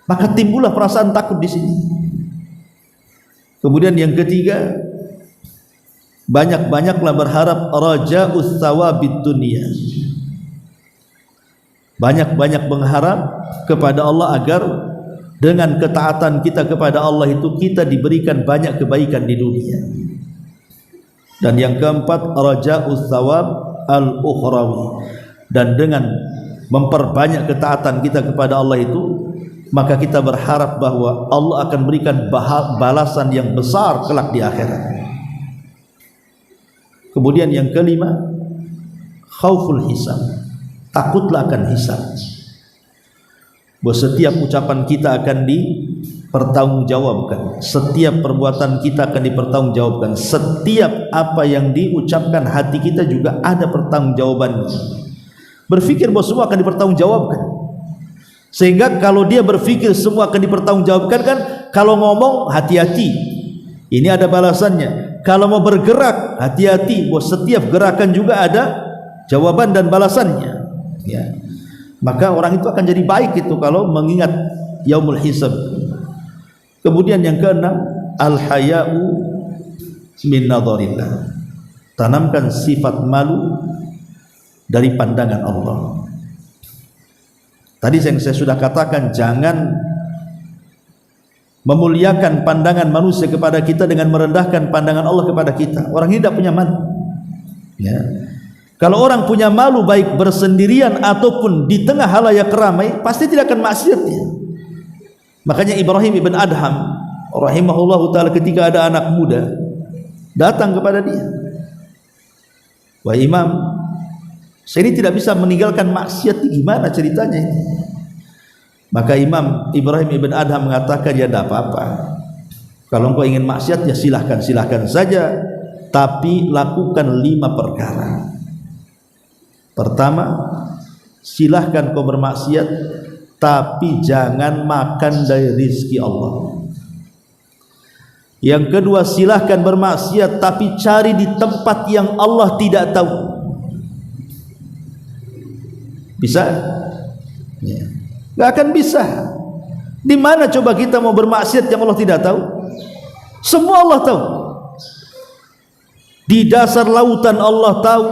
B: maka timbullah perasaan takut di sini. Kemudian yang ketiga, banyak-banyaklah berharap raja'us tsawabid dunya. Banyak-banyak mengharap kepada Allah agar dengan ketaatan kita kepada Allah itu kita diberikan banyak kebaikan di dunia. Dan yang keempat, raja'us tsawab al-ukhrawi. Dan dengan memperbanyak ketaatan kita kepada Allah itu, maka kita berharap bahwa Allah akan berikan balasan yang besar kelak di akhirat. Kemudian yang kelima, khauful hisab. Takutlah akan hisab. Bahwa setiap ucapan kita akan dipertanggungjawabkan, setiap perbuatan kita akan dipertanggungjawabkan, setiap apa yang diucapkan hati kita juga ada pertanggungjawabannya. Berpikir bahwa semua akan dipertanggungjawabkan. Sehingga kalau dia berpikir semua akan dipertanggungjawabkan, kan kalau ngomong hati-hati, ini ada balasannya. Kalau mau bergerak hati-hati, bahwa setiap gerakan juga ada jawaban dan balasannya. Ya. Maka orang itu akan jadi baik itu kalau mengingat yaumul hisab. Kemudian yang keenam, al-haya'u min nadharillah. Tanamkan sifat malu dari pandangan Allah. Tadi yang saya sudah katakan, jangan memuliakan pandangan manusia kepada kita dengan merendahkan pandangan Allah kepada kita. Orang ini tidak punya malu. Ya. Kalau orang punya malu baik bersendirian ataupun di tengah halayak ramai, pasti tidak akan maksiat dia. Makanya Ibrahim ibn Adham rahimahullahu taala ketika ada anak muda datang kepada dia, "Wahai Imam, saya ini tidak bisa meninggalkan maksiat, gimana ceritanya ini?" Maka Imam Ibrahim ibn Adham mengatakan, "Ya tidak apa-apa. Kalau engkau ingin maksiat ya silahkan saja, tapi lakukan 5 perkara. Pertama, silahkan kau bermaksiat, tapi jangan makan dari rizki Allah. Yang kedua, silahkan bermaksiat, tapi cari di tempat yang Allah tidak tahu." Bisa? Ya. Gak akan bisa. Di mana coba kita mau bermaksiat yang Allah tidak tahu? Semua Allah tahu. Di dasar lautan Allah tahu,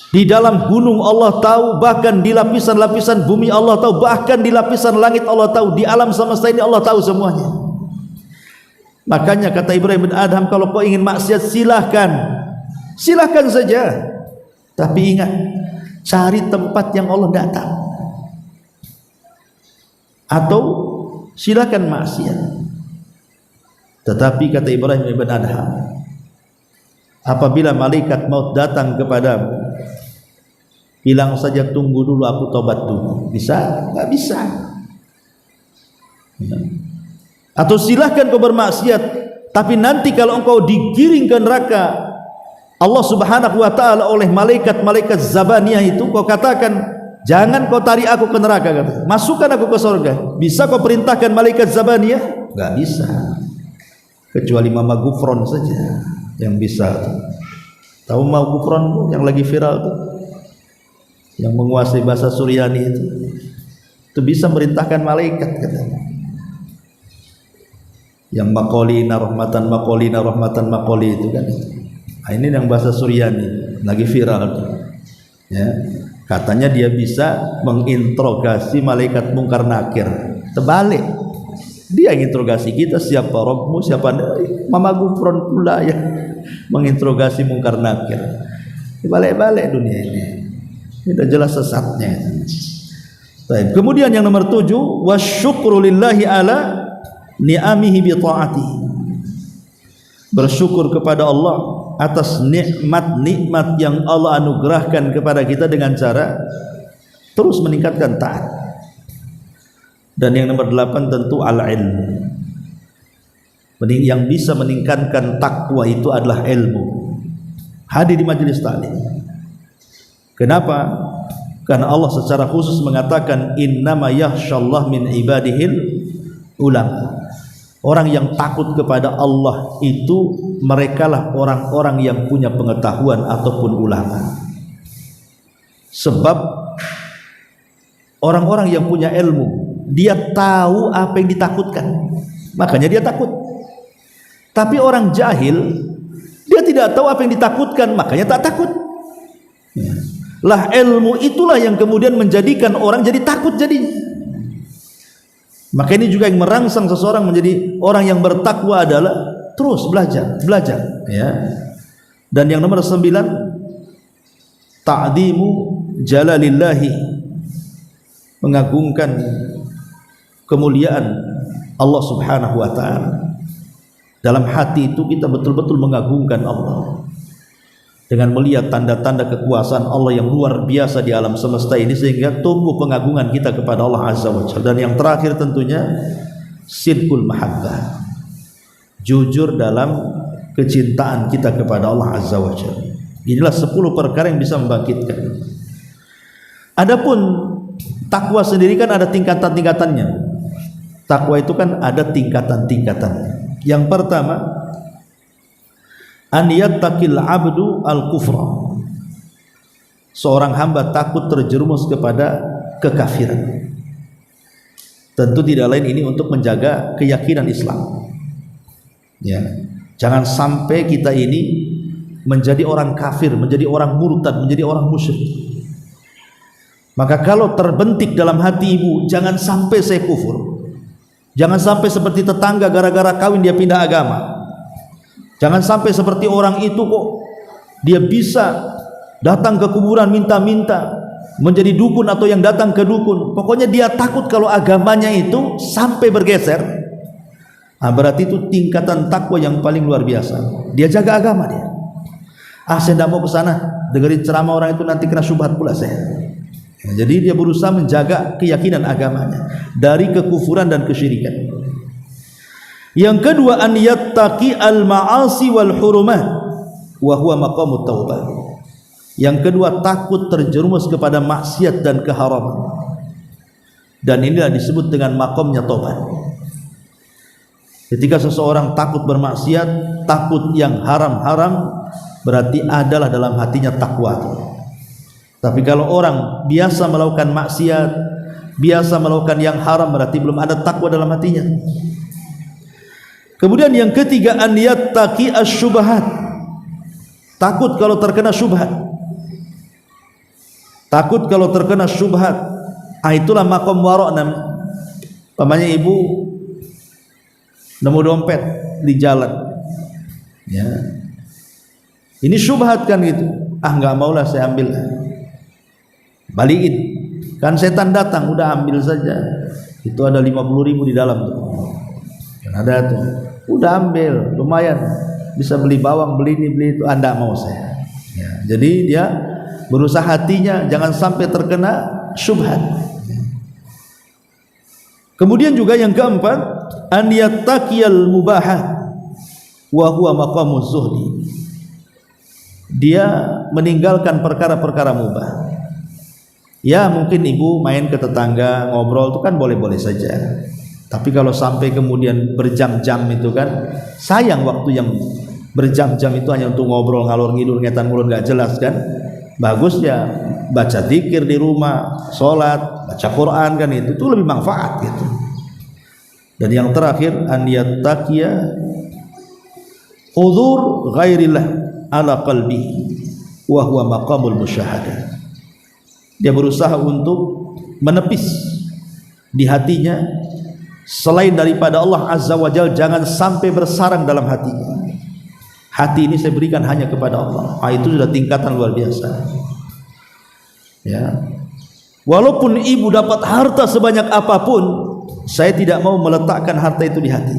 B: di dalam gunung Allah tahu, bahkan di lapisan-lapisan bumi Allah tahu, bahkan di lapisan langit Allah tahu, di alam semesta ini Allah tahu semuanya. Makanya kata Ibrahim bin Adham, kalau kau ingin maksiat silahkan saja, tapi ingat, cari tempat yang Allah tidak tahu. Atau silakan maksiat, tetapi kata Ibrahim ibn Adham, apabila malaikat maut datang kepadamu, bilang saja tunggu dulu, aku tobat dulu. Bisa? Nggak bisa. Atau silahkan kau bermaksiat, tapi nanti kalau engkau digiring ke neraka Allah Subhanahu wa taala oleh malaikat Zabaniyah itu, kau katakan, jangan kau tarik aku ke neraka, kata, masukkan aku ke surga. Bisa kau perintahkan malaikat Zabaniyah? Nggak bisa. Kecuali Mama Gufron saja yang bisa. Tahu Mama Gufron yang lagi viral tuh, yang menguasai bahasa Suryani itu bisa merintahkan malaikat, katanya. Yang makolina rahmatan makoli itu kan. Nah, ini yang bahasa Suryani lagi viral tuh. Ya. Katanya dia bisa menginterogasi malaikat mungkar nakir. Terbalik, dia yang interogasi kita, siapa Rabbmu, siapa Mama Gufron pula ya menginterogasi mungkar nakir. Balik-balik dunia ini. Sudah jelas sesatnya. Baik. Kemudian yang nomor 7, wasyukru lillahi ala ni'amihi bi ta'atihi. bersyukur kepada Allah atas nikmat-nikmat yang Allah anugerahkan kepada kita dengan cara terus meningkatkan taat. Dan yang nomor 8 tentu al-ilm. Yang bisa meningkatkan takwa itu adalah ilmu. Hadir di majelis taklim. Kenapa? Karena Allah secara khusus mengatakan innama yakhshallah min ibadihil ulama. Orang yang takut kepada Allah itu merekalah orang-orang yang punya pengetahuan ataupun ulama. Sebab orang-orang yang punya ilmu, dia tahu apa yang ditakutkan, makanya dia takut. Tapi orang jahil, dia tidak tahu apa yang ditakutkan, makanya tak takut. Lah ilmu itulah yang kemudian menjadikan orang jadi takut jadinya. Maka ini juga yang merangsang seseorang menjadi orang yang bertakwa adalah terus belajar, ya. Dan yang nomor 9, ta'zimu jalalillahi, mengagungkan kemuliaan Allah Subhanahu wa taala. Dalam hati itu kita betul-betul mengagungkan Allah dengan melihat tanda-tanda kekuasaan Allah yang luar biasa di alam semesta ini, sehingga tumbuh pengagungan kita kepada Allah Azza wa Jalla. Dan yang terakhir tentunya sidqul mahabbah, jujur dalam kecintaan kita kepada Allah Azza wa Jalla. Inilah 10 perkara yang bisa membangkitkan. Adapun takwa sendiri kan ada tingkatan-tingkatannya. Takwa itu kan ada tingkatan-tingkatannya. Yang pertama, an yattaqil abdu al-kufra. Seorang hamba takut terjerumus kepada kekafiran. Tentu tidak lain ini untuk menjaga keyakinan Islam. Ya, jangan sampai kita ini menjadi orang kafir, menjadi orang murtad, menjadi orang musyrik. Maka kalau terbentik dalam hati ibu, jangan sampai saya kufur. Jangan sampai seperti tetangga gara-gara kawin dia pindah agama. Jangan sampai seperti orang itu kok dia bisa datang ke kuburan minta-minta, menjadi dukun atau yang datang ke dukun. Pokoknya dia takut kalau agamanya itu sampai bergeser. Nah, berarti itu tingkatan takwa yang paling luar biasa. Dia jaga agama dia. Saya tidak mau ke sana, dengerin ceramah orang itu nanti kena syubhat pula saya. Jadi dia berusaha menjaga keyakinan agamanya dari kekufuran dan kesyirikan. Yang kedua, an yattaqi al-ma'asi wal hurumat wa huwa maqamut taubah. Yang kedua, takut terjerumus kepada maksiat dan keharaman. Dan inilah disebut dengan maqamnya taubat. Ketika seseorang takut bermaksiat, takut yang haram-haram, berarti adalah dalam hatinya takwa. Tapi kalau orang biasa melakukan maksiat, biasa melakukan yang haram, berarti belum ada takwa dalam hatinya. Kemudian yang ketiga, an yattaqi asy-syubhat. Takut kalau terkena syubhat. Takut kalau terkena syubhat. Itulah maqam wara'. Pamannya ibu nemu dompet di jalan. Ya. Ini syubhat kan gitu. Enggak maulah saya ambil. Balikin. Kan setan datang, udah ambil saja. Itu ada 50.000 di dalam tuh. Kan ada tuh. Udah ambil, lumayan. Bisa beli bawang, beli ini, beli itu. Anda mau saya. Ya, jadi dia berusaha hatinya jangan sampai terkena syubhat. Kemudian juga yang keempat, an yattaqiyal mubahat wa huwa maqamuz zuhdi. Dia meninggalkan perkara-perkara mubah. Ya mungkin ibu main ke tetangga ngobrol itu kan boleh-boleh saja. Tapi kalau sampai kemudian berjam-jam itu kan sayang waktu yang berjam-jam itu hanya untuk ngobrol ngalor ngidul ngetan ngulur nggak jelas kan. Bagus ya baca zikir di rumah, sholat, baca Quran kan itu lebih manfaat gitu. Dan yang terakhir an yattaqiya hudzur ghairillah ala qalbi wa huwa maqamul musyahadah. Dia berusaha untuk menepis di hatinya selain daripada Allah Azza wa Jalla, jangan sampai bersarang dalam hatinya. Hati ini saya berikan hanya kepada Allah. Itu sudah tingkatan luar biasa. Ya. Walaupun ibu dapat harta sebanyak apapun, saya tidak mau meletakkan harta itu di hati.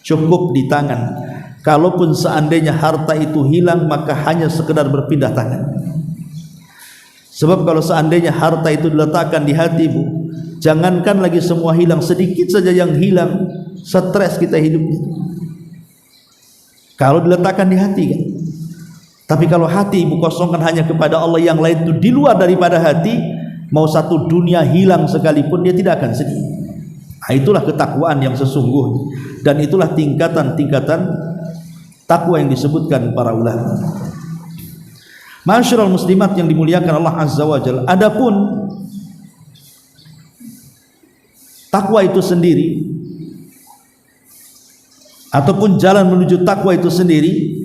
B: Cukup di tangan. Kalaupun seandainya harta itu hilang, maka hanya sekedar berpindah tangan. Sebab kalau seandainya harta itu diletakkan di hatimu, jangankan lagi semua hilang, sedikit saja yang hilang, stres kita hidup. Kalau diletakkan di hati kan. Tapi kalau hati ibu kosongkan hanya kepada Allah, yang lain itu di luar daripada hati, mau satu dunia hilang sekalipun dia tidak akan sedih. Nah, itulah ketakwaan yang sesungguhnya, dan itulah tingkatan-tingkatan takwa yang disebutkan para ulama. Ma'asyiral muslimat yang dimuliakan Allah Azza wa Jalla, adapun takwa itu sendiri ataupun jalan menuju takwa itu sendiri,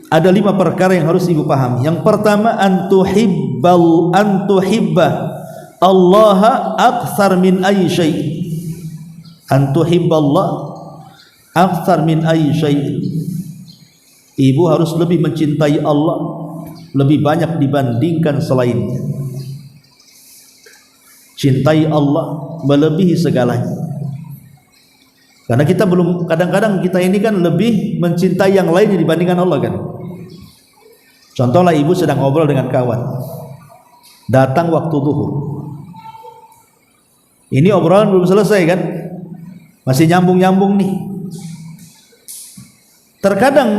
B: ada 5 perkara yang harus ibu pahami. Yang pertama, antuhibba Allah aktsar min ayyi syai'. Antuhibba Allah aktsar min ayyi syai'. Ibu harus lebih mencintai Allah lebih banyak dibandingkan selainnya. Cintai Allah melebihi segalanya. Karena kita belum, kadang-kadang kita ini kan lebih mencintai yang lainnya dibandingkan Allah kan. Contohlah ibu sedang ngobrol dengan kawan, datang waktu zuhur. Ini obrolan belum selesai kan, masih nyambung-nyambung nih. Terkadang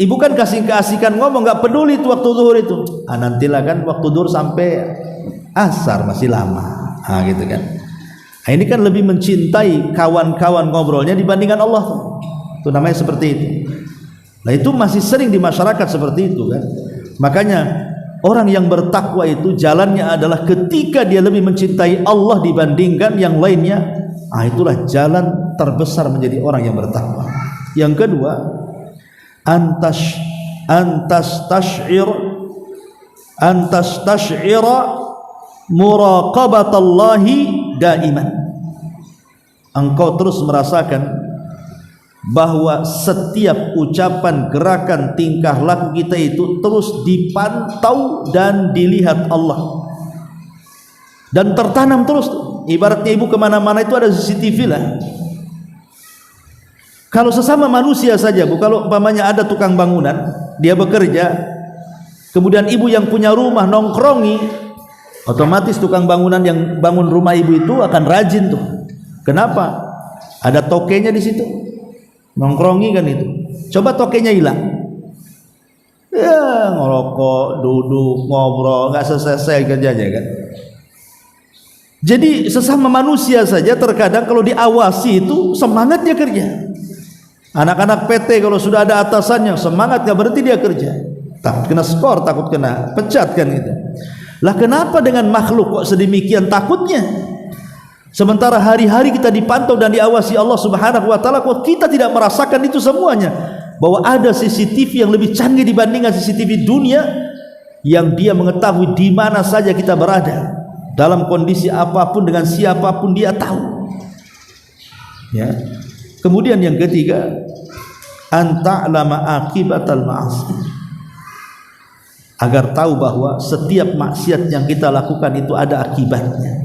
B: ibu kan kasih keasikan ngomong, nggak peduli itu waktu zuhur itu. Nantilah kan waktu zuhur sampai asar masih lama. Gitu kan. Ini kan lebih mencintai kawan-kawan ngobrolnya dibandingkan Allah. Itu namanya seperti itu. Nah, itu masih sering di masyarakat seperti itu kan. Makanya orang yang bertakwa itu jalannya adalah ketika dia lebih mencintai Allah dibandingkan yang lainnya. Itulah jalan terbesar menjadi orang yang bertakwa. Yang kedua, antas tash'ira muraqabatallahi daiman. Engkau terus merasakan bahwa setiap ucapan, gerakan, tingkah laku kita itu terus dipantau dan dilihat Allah, dan tertanam terus. Ibaratnya ibu kemana-mana itu ada CCTV lah. Kalau sesama manusia saja bu, kalau umpamanya ada tukang bangunan, dia bekerja, kemudian ibu yang punya rumah nongkrongi, otomatis tukang bangunan yang bangun rumah ibu itu akan rajin tuh. Kenapa? Ada tokenya di situ, nongkrongi kan itu. Coba tokenya hilang, ya ngerokok, duduk, ngobrol, nggak selesai kerjanya kan. Jadi sesama manusia saja terkadang kalau diawasi itu semangatnya kerja. Anak-anak PT kalau sudah ada atasannya semangat, gak berhenti dia kerja. Takut kena skor, takut kena pecat kan gitu. Lah kenapa dengan makhluk kok sedemikian takutnya? Sementara hari-hari kita dipantau dan diawasi Allah Subhanahu wa taala, kok kita tidak merasakan itu semuanya? Bahwa ada CCTV yang lebih canggih dibandingkan CCTV dunia, yang dia mengetahui di mana saja kita berada, dalam kondisi apapun, dengan siapapun dia tahu. Ya. Kemudian yang ketiga, anta'lama akibatal ma'asi, agar tahu bahwa setiap maksiat yang kita lakukan itu ada akibatnya,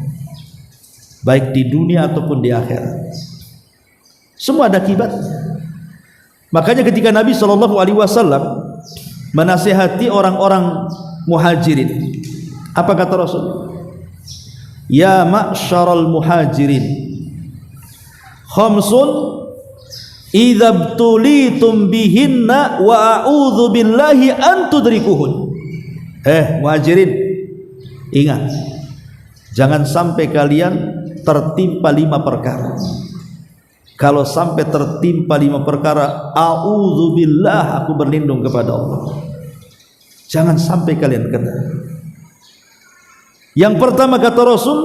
B: baik di dunia ataupun di akhirat. Semua ada akibatnya. Makanya ketika Nabi SAW menasihati orang-orang muhajirin, apa kata Rasul? Ya ma'syaral muhajirin, khamsun idzabtulitum bihinna wa a'udzu billahi an tudrikuhun. Muhajirin, ingat, jangan sampai kalian tertimpa 5 perkara. Kalau sampai tertimpa 5 perkara, a'udzubillah, aku berlindung kepada Allah. Jangan sampai kalian kena. Yang pertama kata Rasul,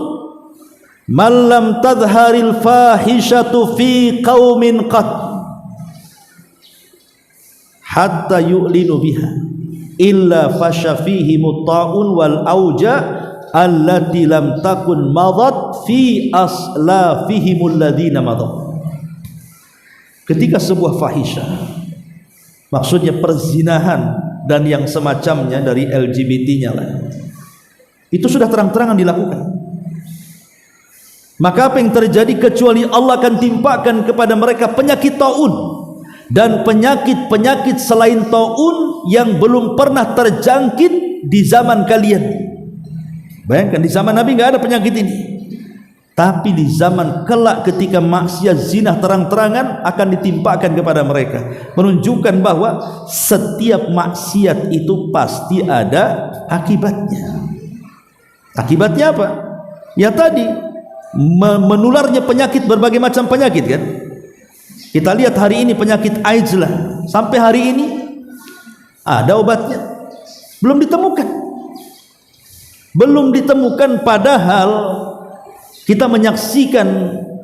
B: malam tadharil fahishatu fi qaumin qat hatta yu'linu biha illa fasha fihi mutta'un wal auja allati lam takun madat fi aslafihimul ladina madat. Ketika sebuah fahisyah, maksudnya perzinahan dan yang semacamnya dari LGBT-nya lah, itu sudah terang-terangan dilakukan, maka apa yang terjadi kecuali Allah akan timpakan kepada mereka penyakit taun dan penyakit-penyakit selain taun yang belum pernah terjangkit di zaman kalian. Bayangkan di zaman Nabi nggak ada penyakit ini, tapi di zaman kelak ketika maksiat zina terang-terangan akan ditimpakan kepada mereka, menunjukkan bahwa setiap maksiat itu pasti ada akibatnya. Akibatnya apa? Ya tadi, menularnya penyakit, berbagai macam penyakit kan. Kita lihat hari ini penyakit AIDS lah, sampai hari ini ada obatnya, belum ditemukan, padahal kita menyaksikan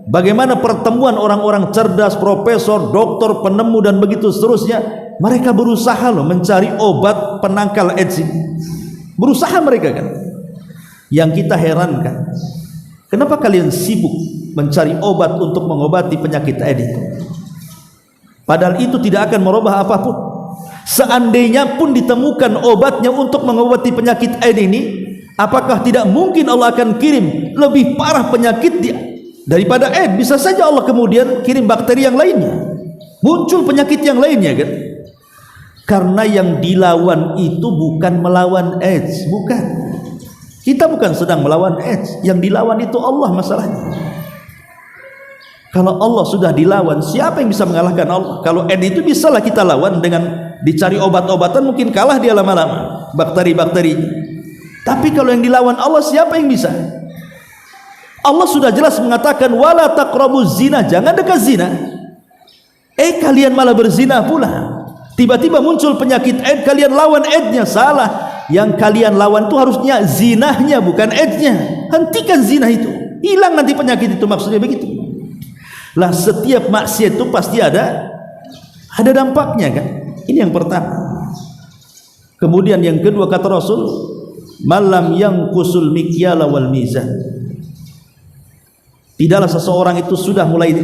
B: bagaimana pertemuan orang-orang cerdas, profesor, dokter, penemu dan begitu seterusnya. Mereka berusaha loh mencari obat penangkal AIDS ini. Berusaha mereka kan. Yang kita herankan, kenapa kalian sibuk mencari obat untuk mengobati penyakit AIDS itu? Padahal itu tidak akan merubah apapun. Seandainya pun ditemukan obatnya untuk mengobati penyakit AIDS ini, apakah tidak mungkin Allah akan kirim lebih parah penyakit dia daripada AIDS? Bisa saja Allah kemudian kirim bakteri yang lainnya, muncul penyakit yang lainnya kan? Karena yang dilawan itu bukan melawan AIDS, bukan. Kita bukan sedang melawan AIDS, yang dilawan itu Allah masalahnya. Kalau Allah sudah dilawan, siapa yang bisa mengalahkan Allah? Kalau AIDS itu bisalah kita lawan dengan dicari obat-obatan, mungkin kalah dia lama-lama bakteri-bakteri. Tapi kalau yang dilawan Allah, siapa yang bisa? Allah sudah jelas mengatakan wala taqrabuz zina, jangan dekat zina. Kalian malah berzina pula. Tiba-tiba muncul penyakit AIDS, kalian lawan AIDS-nya. Salah. Yang kalian lawan itu harusnya zinahnya, bukan AIDS-nya. Hentikan zina itu, hilang nanti penyakit itu, maksudnya begitu. Lah setiap maksiat itu pasti ada dampaknya kan. Ini yang pertama. Kemudian yang kedua kata Rasul, malam yang kusul mikyala wal mizan. Tidaklah seseorang itu sudah mulai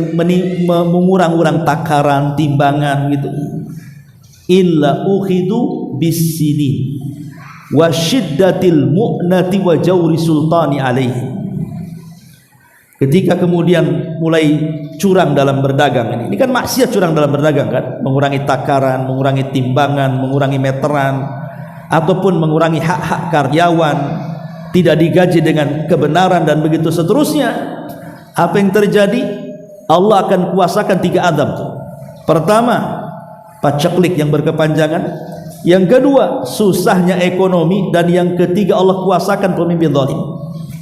B: mengurang-urang takaran, timbangan gitu, illa ukhidu bisinin wa syiddatil mu'nati wa jawri sultani alaihi. Ketika kemudian mulai curang dalam berdagang, ini kan maksiat, curang dalam berdagang kan, mengurangi takaran, mengurangi timbangan, mengurangi meteran, ataupun mengurangi hak-hak karyawan, tidak digaji dengan kebenaran dan begitu seterusnya. Apa yang terjadi? Allah akan kuasakan 3 azab tuh. Pertama, paceklik yang berkepanjangan. Yang kedua, susahnya ekonomi. Dan yang ketiga, Allah kuasakan pemimpin zalim.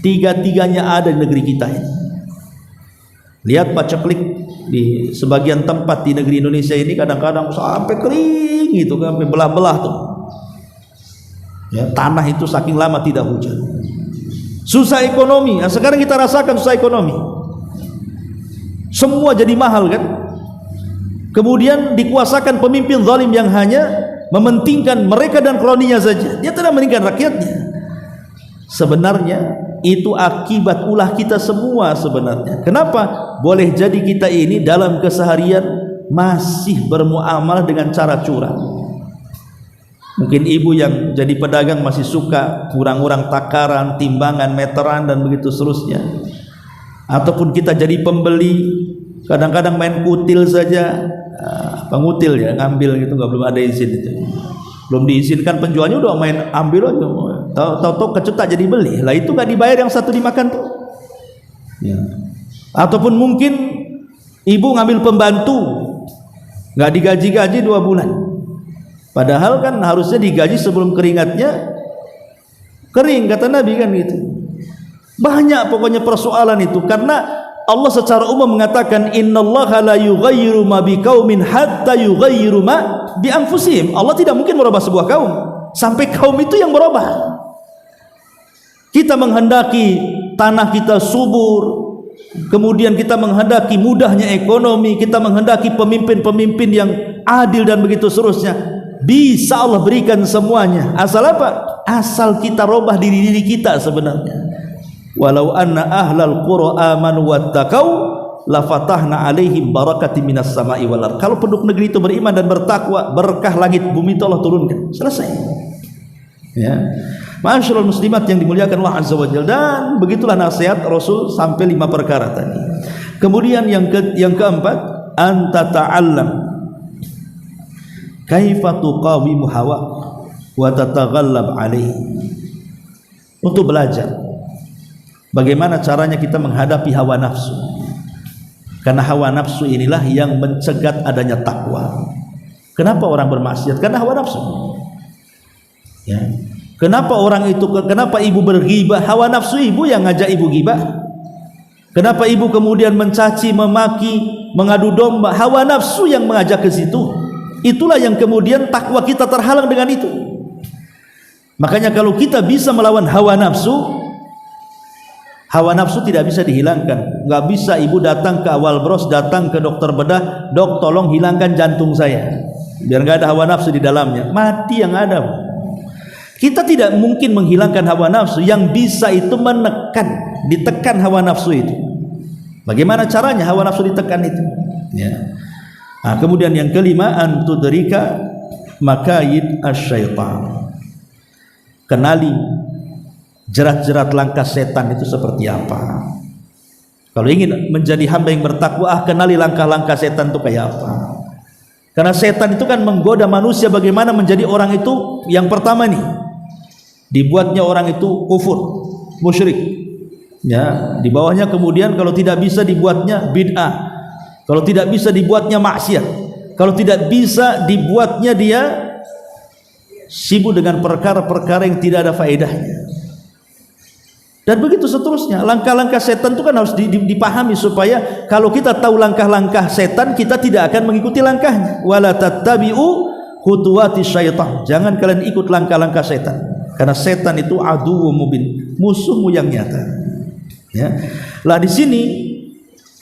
B: Tiga-tiganya ada di negeri kita ini. Lihat paceklik di sebagian tempat di negeri Indonesia ini, kadang-kadang sampai kering gitu, sampai belah-belah tuh ya, tanah itu saking lama tidak hujan. Susah ekonomi. Nah, sekarang kita rasakan susah ekonomi, semua jadi mahal kan. Kemudian dikuasakan pemimpin zalim yang hanya mementingkan mereka dan kroninya saja, dia tidak mementingkan rakyatnya. Sebenarnya itu akibat ulah kita semua sebenarnya. Kenapa? Boleh jadi kita ini dalam keseharian masih bermuamalah dengan cara curang. Mungkin ibu yang jadi pedagang masih suka kurang-kurang takaran, timbangan, meteran dan begitu seterusnya. Ataupun kita jadi pembeli, kadang-kadang main kutil saja, pengutil ya, ngambil gitu, belum ada izin itu. Belum diizinkan penjualnya udah main ambil aja. Tahu-tahu kecetak jadi beli. Lah itu gak dibayar yang satu dimakan tuh ya. Ataupun mungkin ibu ngambil pembantu, gak digaji-gaji 2 bulan, padahal kan harusnya digaji sebelum keringatnya kering, kata Nabi kan gitu. Banyak pokoknya persoalan itu, karena Allah secara umum mengatakan innallaha la yughayyiru ma biqaumin hatta yughayyiru ma bi anfusihim. Allah tidak mungkin merubah sebuah kaum sampai kaum itu yang berubah. Kita menghendaki tanah kita subur, kemudian kita menghendaki mudahnya ekonomi, kita menghendaki pemimpin-pemimpin yang adil dan begitu seterusnya. Bisa Allah berikan semuanya, asal apa? Asal kita robah diri kita sebenarnya. Walau anna ahlal qura amanu wattaqau la fatahna alaihim barakatin minas sama'i wal ardh. Kalau penduduk negeri itu beriman dan bertakwa, berkah langit bumi itu Allah turunkan. Selesai. Ya. Ma'asyiral muslimat yang dimuliakan Allah Azza wa Jalla. Dan begitulah nasihat Rasul sampai 5 perkara tadi. Kemudian yang keempat, anta ta'allam kaifa tuqawimu hawa wa tataghallab alaihi, untuk belajar bagaimana caranya kita menghadapi hawa nafsu, karena hawa nafsu inilah yang mencegat adanya takwa. Kenapa orang bermaksiat? Karena hawa nafsu, ya. Kenapa orang itu, kenapa ibu berghibah? Hawa nafsu ibu yang ngajak ibu ghibah. Kenapa ibu kemudian mencaci, memaki, mengadu domba? Hawa nafsu yang mengajak ke situ. Itulah yang kemudian takwa kita terhalang dengan itu. Makanya kalau kita bisa melawan hawa nafsu tidak bisa dihilangkan. Nggak bisa ibu datang ke awal bros, datang ke dokter bedah, dok tolong hilangkan jantung saya, biar nggak ada hawa nafsu di dalamnya. Mati yang ada. Kita tidak mungkin menghilangkan hawa nafsu. Yang bisa itu ditekan hawa nafsu itu. Bagaimana caranya hawa nafsu ditekan itu? Ya. Nah, kemudian yang kelima, antudrika makayid asyaitan. Kenali jerat-jerat langkah setan itu seperti apa. Kalau ingin menjadi hamba yang bertakwa, kenali langkah-langkah setan itu kayak apa. Karena setan itu kan menggoda manusia bagaimana menjadi orang itu. Yang pertama nih, dibuatnya orang itu kufur, musyrik, ya. Di bawahnya kemudian kalau tidak bisa dibuatnya bid'ah, kalau tidak bisa dibuatnya maksiat, kalau tidak bisa dibuatnya dia sibuk dengan perkara-perkara yang tidak ada faedahnya, dan begitu seterusnya. Langkah-langkah setan itu kan harus dipahami, supaya kalau kita tahu langkah-langkah setan, kita tidak akan mengikuti langkahnya. Wala tattabi'u khutuwati syaitan, jangan kalian ikut langkah-langkah setan, karena setan itu aduwwu mubin, musuhmu yang nyata, ya. Lah di sini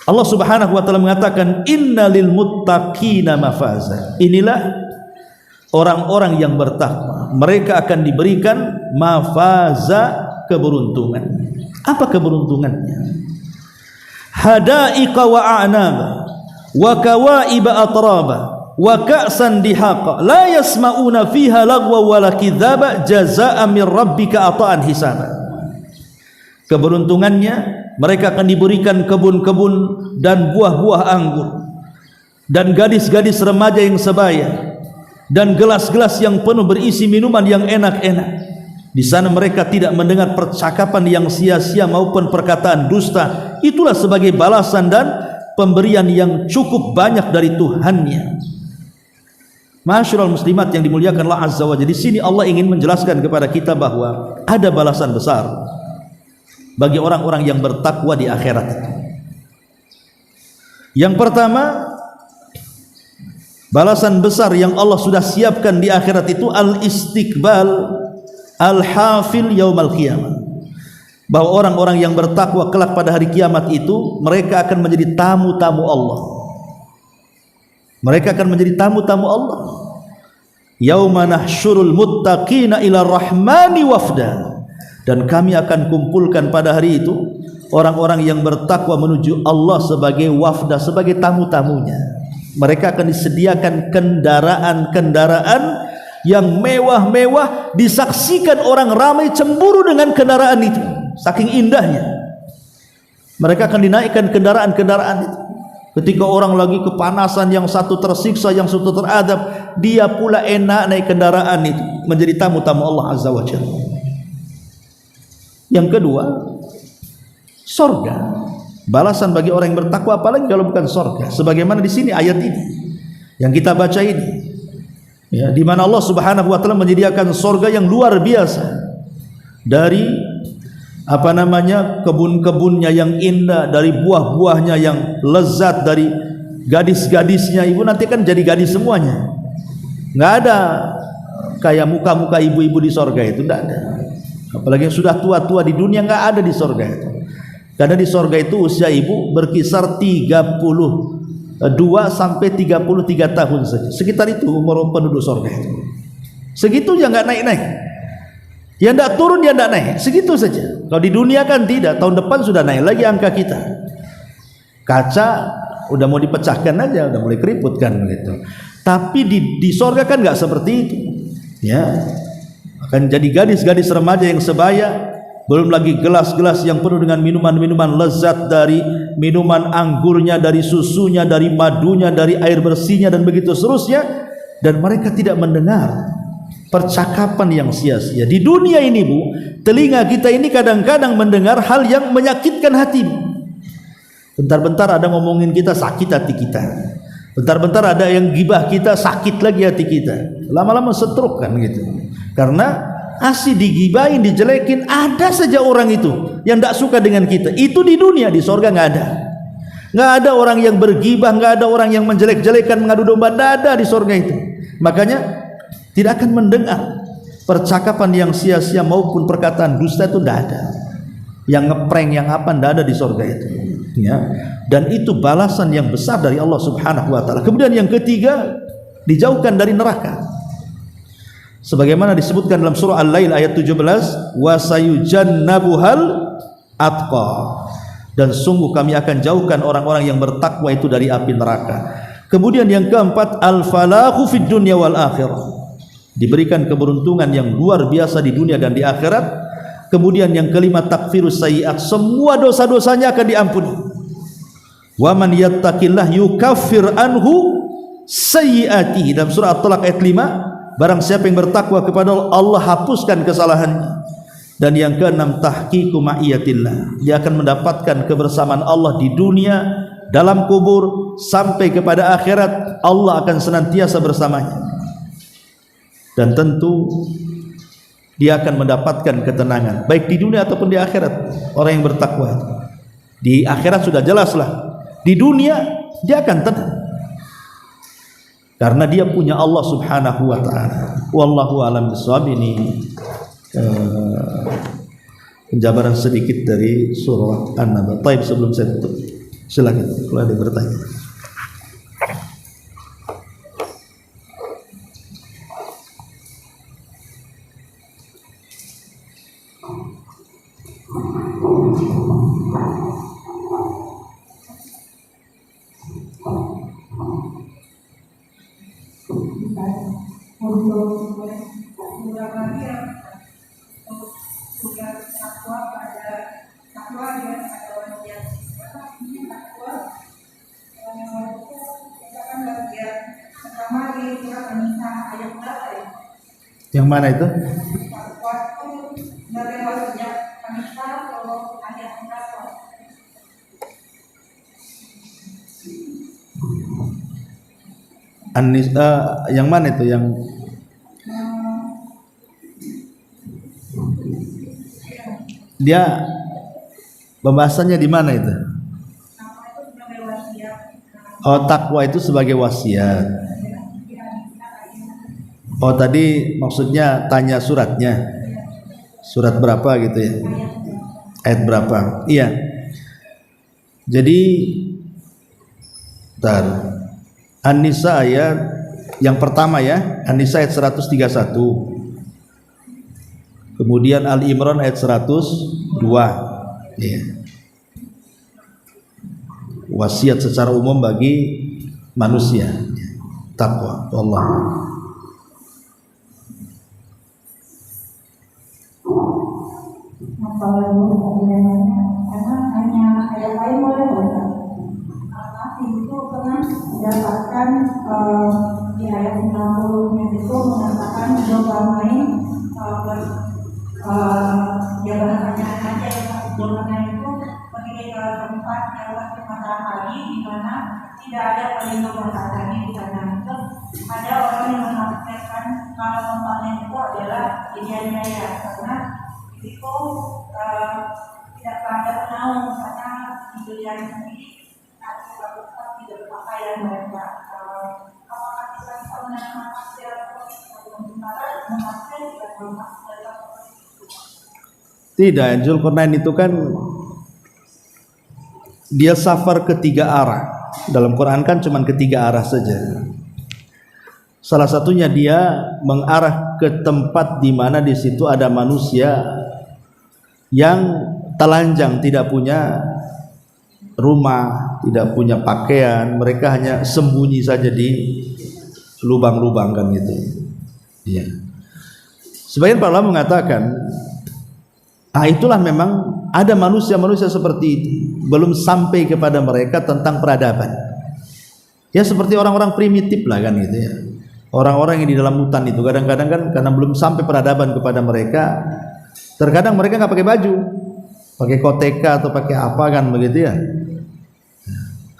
B: Allah Subhanahu wa taala mengatakan innalil muttaqina mafaza. Inilah orang-orang yang bertakwa, mereka akan diberikan mafaza, keberuntungan. Apa keberuntungannya? Hadaiqa wa a'naba wa kawaiba atraba wa ka'san dihaqa la yasma'una fiha lagwa wala kidzaba jazaa'an min rabbika ata'an hisaba. Keberuntungannya, mereka akan diberikan kebun-kebun dan buah-buah anggur, dan gadis-gadis remaja yang sebaya, dan gelas-gelas yang penuh berisi minuman yang enak-enak. Di sana mereka tidak mendengar percakapan yang sia-sia maupun perkataan dusta. Itulah sebagai balasan dan pemberian yang cukup banyak dari Tuhannya. Ma'asyiral muslimat yang dimuliakan Allah Azza wa Jalla, di sini Allah ingin menjelaskan kepada kita bahwa ada balasan besar bagi orang-orang yang bertakwa di akhirat. Yang pertama, balasan besar yang Allah sudah siapkan di akhirat itu al-istiqbal al-hafil yaumal qiyamah. Bahwa orang-orang yang bertakwa kelak pada hari kiamat itu mereka akan menjadi tamu-tamu Allah. Mereka akan menjadi tamu-tamu Allah. Yauma nahsyurul muttaqina ila rahmani wafda. Dan kami akan kumpulkan pada hari itu orang-orang yang bertakwa menuju Allah sebagai wafda, sebagai tamu-tamunya. Mereka akan disediakan kendaraan-kendaraan yang mewah-mewah, disaksikan orang ramai cemburu dengan kendaraan itu, saking indahnya. Mereka akan dinaikkan kendaraan-kendaraan itu. Ketika orang lagi kepanasan, yang satu tersiksa, yang satu teradab, dia pula enak naik kendaraan itu, menjadi tamu-tamu Allah Azza wa Jalla. Yang kedua, sorga. Balasan bagi orang yang bertakwa, apalagi kalau bukan sorga. Sebagaimana di sini ayat ini yang kita baca ini, ya, di mana Allah Subhanahu wa taala menyediakan sorga yang luar biasa, dari kebun-kebunnya yang indah, dari buah-buahnya yang lezat, dari gadis-gadisnya. Ibu nanti kan jadi gadis semuanya, nggak ada kayak muka-muka ibu-ibu di sorga itu, nggak ada. Apalagi yang sudah tua-tua di dunia, nggak ada di sorga itu. Karena di sorga itu usia ibu berkisar 32 sampai 33 tahun saja. Sekitar itu umur penduduk sorga itu. Segitu ya, nggak naik-naik. Ya nggak turun, ya nggak naik. Segitu saja. Kalau di dunia kan tidak. Tahun depan sudah naik lagi angka kita. Kaca udah mau dipecahkan aja, udah mulai keriput kan gitu. Tapi di sorga kan nggak seperti itu. Ya, akan jadi gadis-gadis remaja yang sebaya. Belum lagi gelas-gelas yang penuh dengan minuman-minuman lezat, dari minuman anggurnya, dari susunya, dari madunya, dari air bersihnya, dan begitu seterusnya. dan mereka tidak mendengar percakapan yang sia-sia. Di dunia ini Bu, telinga kita ini kadang-kadang mendengar hal yang menyakitkan hati. Bentar-bentar ada ngomongin kita, sakit hati kita. Bentar-bentar ada yang gibah kita, sakit lagi hati kita. Lama-lama stroke kan gitu. Karena asih digibahin, dijelekin, ada saja orang itu yang tidak suka dengan kita. Itu di dunia, di sorga nggak ada. Nggak ada orang yang bergibah, nggak ada orang yang menjelek-jelekan, mengadu domba, nggak ada di sorga itu. Makanya tidak akan mendengar percakapan yang sia-sia maupun perkataan dusta, itu tidak ada. Yang ngeprank, yang apa, tidak ada di sorga itu. Ya. Dan itu balasan yang besar dari Allah Subhanahu wa Ta'ala. Kemudian yang ketiga, dijauhkan dari neraka. Sebagaimana disebutkan dalam surah Al-Lail ayat 17, wa sayujannabuhal atqa, dan sungguh kami akan jauhkan orang-orang yang bertakwa itu dari api neraka. Kemudian yang keempat, al-falahu fid dunya wal akhirah, diberikan keberuntungan yang luar biasa di dunia dan di akhirat. Kemudian yang kelima, takfirus sayyi'at, semua dosa-dosanya akan diampuni. Wa man yattaqillah yukaffir anhu sayyi'atihi, dalam surah At-Talaq ayat 5, barang siapa yang bertakwa kepada Allah, Allah hapuskan kesalahannya. Dan yang keenam, tahqiqu ma'iyatillah, dia akan mendapatkan kebersamaan Allah di dunia, dalam kubur, sampai kepada akhirat. Allah akan senantiasa bersamanya. Dan tentu dia akan mendapatkan ketenangan baik di dunia ataupun di akhirat. Orang yang bertakwa di akhirat sudah jelaslah, di dunia dia akan tenang karena dia punya Allah Subhanahu wa Ta'ala. Wallahu a'lam bishawab. Ini penjabaran sedikit dari surah An-Naba. Baik, sebelum saya tutup, silakan kalau ada yang bertanya. Yang mana itu? Yang mana itu? Yang dia pembahasannya di mana itu? Oh, takwa itu sebagai wasiat. Oh, tadi maksudnya tanya suratnya. Surat berapa gitu ya? Ayat berapa? Iya. Jadi An-Nisa ayat yang pertama ya, An-Nisa ayat 131. Kemudian Al-Imran ayat 102. Iya. Wasiat secara umum bagi manusia, takwa Allah.
A: Karena hanya ayat lain boleh baca. Itu pernah mendapatkan di ayat 90 itu mengatakan doa main ya bahasanya aja yang doa itu pergi ke tempat yang matahari di mana tidak ada pelindung matahari di sana. Terus ada orang yang mengatakan kalau tempatnya itu adalah Irian Jaya karena itu tidak ada penaung karena di dunia sendiri tidak berpakaian mereka. Apakah kita bisa menanam hasil atau menghasil tidak berhasil?
B: Tidak, Zulkarnain itu kan dia safar ke tiga arah. Dalam Quran kan cuma ke tiga arah saja. Salah satunya dia mengarah ke tempat di mana di situ ada manusia yang telanjang, tidak punya rumah, tidak punya pakaian, mereka hanya sembunyi saja di lubang-lubang kan gitu. Iya. Sebagian para ulama mengatakan, itulah memang ada manusia-manusia seperti itu, belum sampai kepada mereka tentang peradaban. Ya seperti orang-orang primitif lah kan gitu ya. orang-orang yang di dalam hutan itu kadang-kadang kan karena belum sampai peradaban kepada mereka, terkadang mereka nggak pakai baju, pakai koteka atau pakai apa kan begitu ya.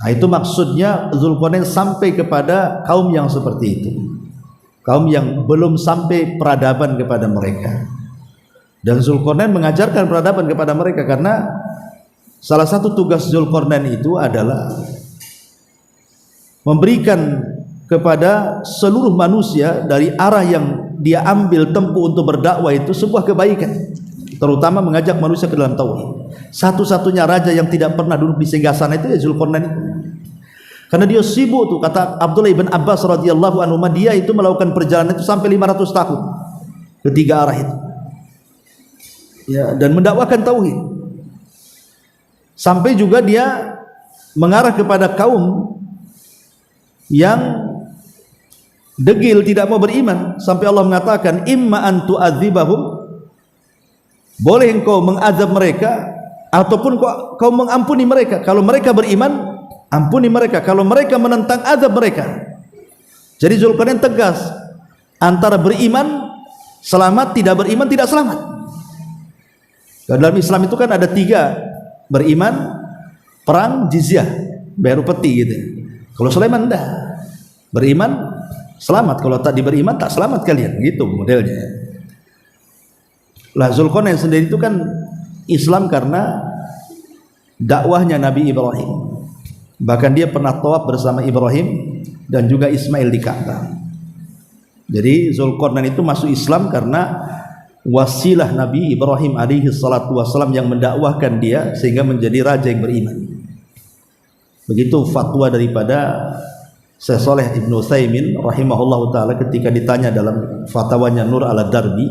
B: Nah itu maksudnya Zulkarnain sampai kepada kaum yang seperti itu, kaum yang belum sampai peradaban kepada mereka. Dan Zulkarnain mengajarkan peradaban kepada mereka karena salah satu tugas Zulkarnain itu adalah memberikan kepada seluruh manusia dari arah yang dia ambil tempuh untuk berdakwah itu sebuah kebaikan, terutama mengajak manusia ke dalam tauhid. Satu-satunya raja yang tidak pernah duduk di singgasana itu ya Zulkarnain itu. Karena dia sibuk tuh, kata Abdullah ibn Abbas radhiyallahu anhu, dia itu melakukan perjalanan itu sampai 500 tahun ketiga arah itu. Ya, dan mendakwakan tauhid. Sampai juga dia mengarah kepada kaum yang degil tidak mau beriman, sampai Allah mengatakan imma an tu'adzibahum, boleh engkau mengazab mereka ataupun kau mengampuni mereka. Kalau mereka beriman, ampuni mereka. Kalau mereka menentang, azab mereka. Jadi Zulkarnain tegas antara beriman selamat, tidak beriman tidak selamat. Dalam Islam itu kan ada 3, beriman, perang, jizyah, bayar upeti gitu. Kalau Sulaiman enggak, beriman selamat, kalau tak beriman tak selamat kalian, gitu modelnya. Lah Zulkarnain sendiri itu kan Islam karena dakwahnya Nabi Ibrahim. Bahkan dia pernah tawaf bersama Ibrahim dan juga Ismail di Ka'bah. Jadi Zulkarnain itu masuk Islam karena wasilah Nabi Ibrahim alaihi salatu wassalam yang mendakwahkan dia sehingga menjadi raja yang beriman. Begitu fatwa daripada Syekh Shalih Ibnu Utsaimin rahimahullahu taala ketika ditanya dalam fatwanya Nur al-Darbi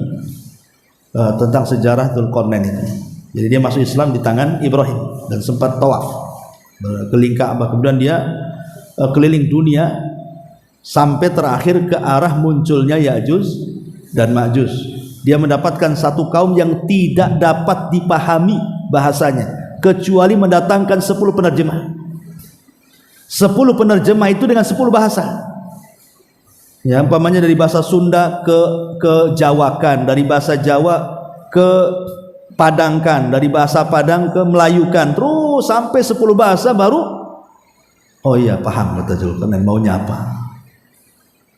B: tentang sejarah Zulkarnain itu. Jadi dia masuk Islam di tangan Ibrahim dan sempat tawaf keliling Ka'bah, kemudian dia keliling dunia sampai terakhir ke arah munculnya Ya'juj dan Ma'juj. Dia mendapatkan satu kaum yang tidak dapat dipahami bahasanya kecuali mendatangkan 10 penerjemah. 10 penerjemah itu dengan 10 bahasa. Ya, umpamanya dari bahasa Sunda ke Jawakan, dari bahasa Jawa ke Padangkan, dari bahasa Padang ke Melayukan, terus sampai 10 bahasa baru oh iya paham kata Zulkarnain maunya apa.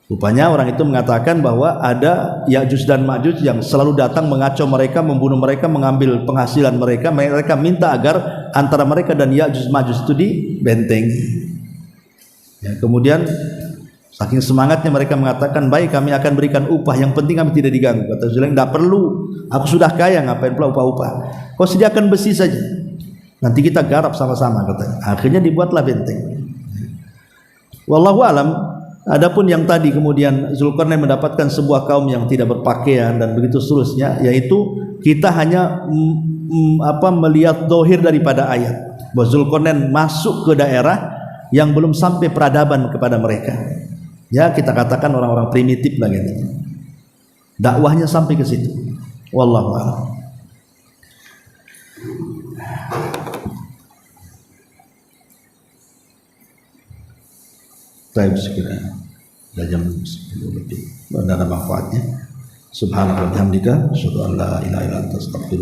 B: Rupanya orang itu mengatakan bahwa ada Ya'juj dan Ma'juj yang selalu datang mengacau mereka, membunuh mereka, mengambil penghasilan mereka. Mereka minta agar antara mereka dan Ya'juj Ma'juj itu dibentengi. Ya, kemudian saking semangatnya mereka mengatakan, baik kami akan berikan upah, yang penting kami tidak diganggu. Kata Zulkarnain, tidak perlu, aku sudah kaya, ngapain pula upah-upah, kau sediakan besi saja, nanti kita garap sama-sama katanya. Akhirnya dibuatlah benteng. Wallahu alam. Adapun yang tadi kemudian Zulkarnain mendapatkan sebuah kaum yang tidak berpakaian dan begitu seterusnya, yaitu kita hanya melihat dohir daripada ayat bahwa Zulkarnain masuk ke daerah yang belum sampai peradaban kepada mereka. Ya kita katakan orang-orang primitif lah gitu. Dakwahnya sampai ke situ. Wallahu a'lam. Baik, sekiranya sudah jam 10 lebih. Ada manfaatnya. Subhanallah wa bihamdika, asyhadu an la ilaha illa anta, astaghfiruka.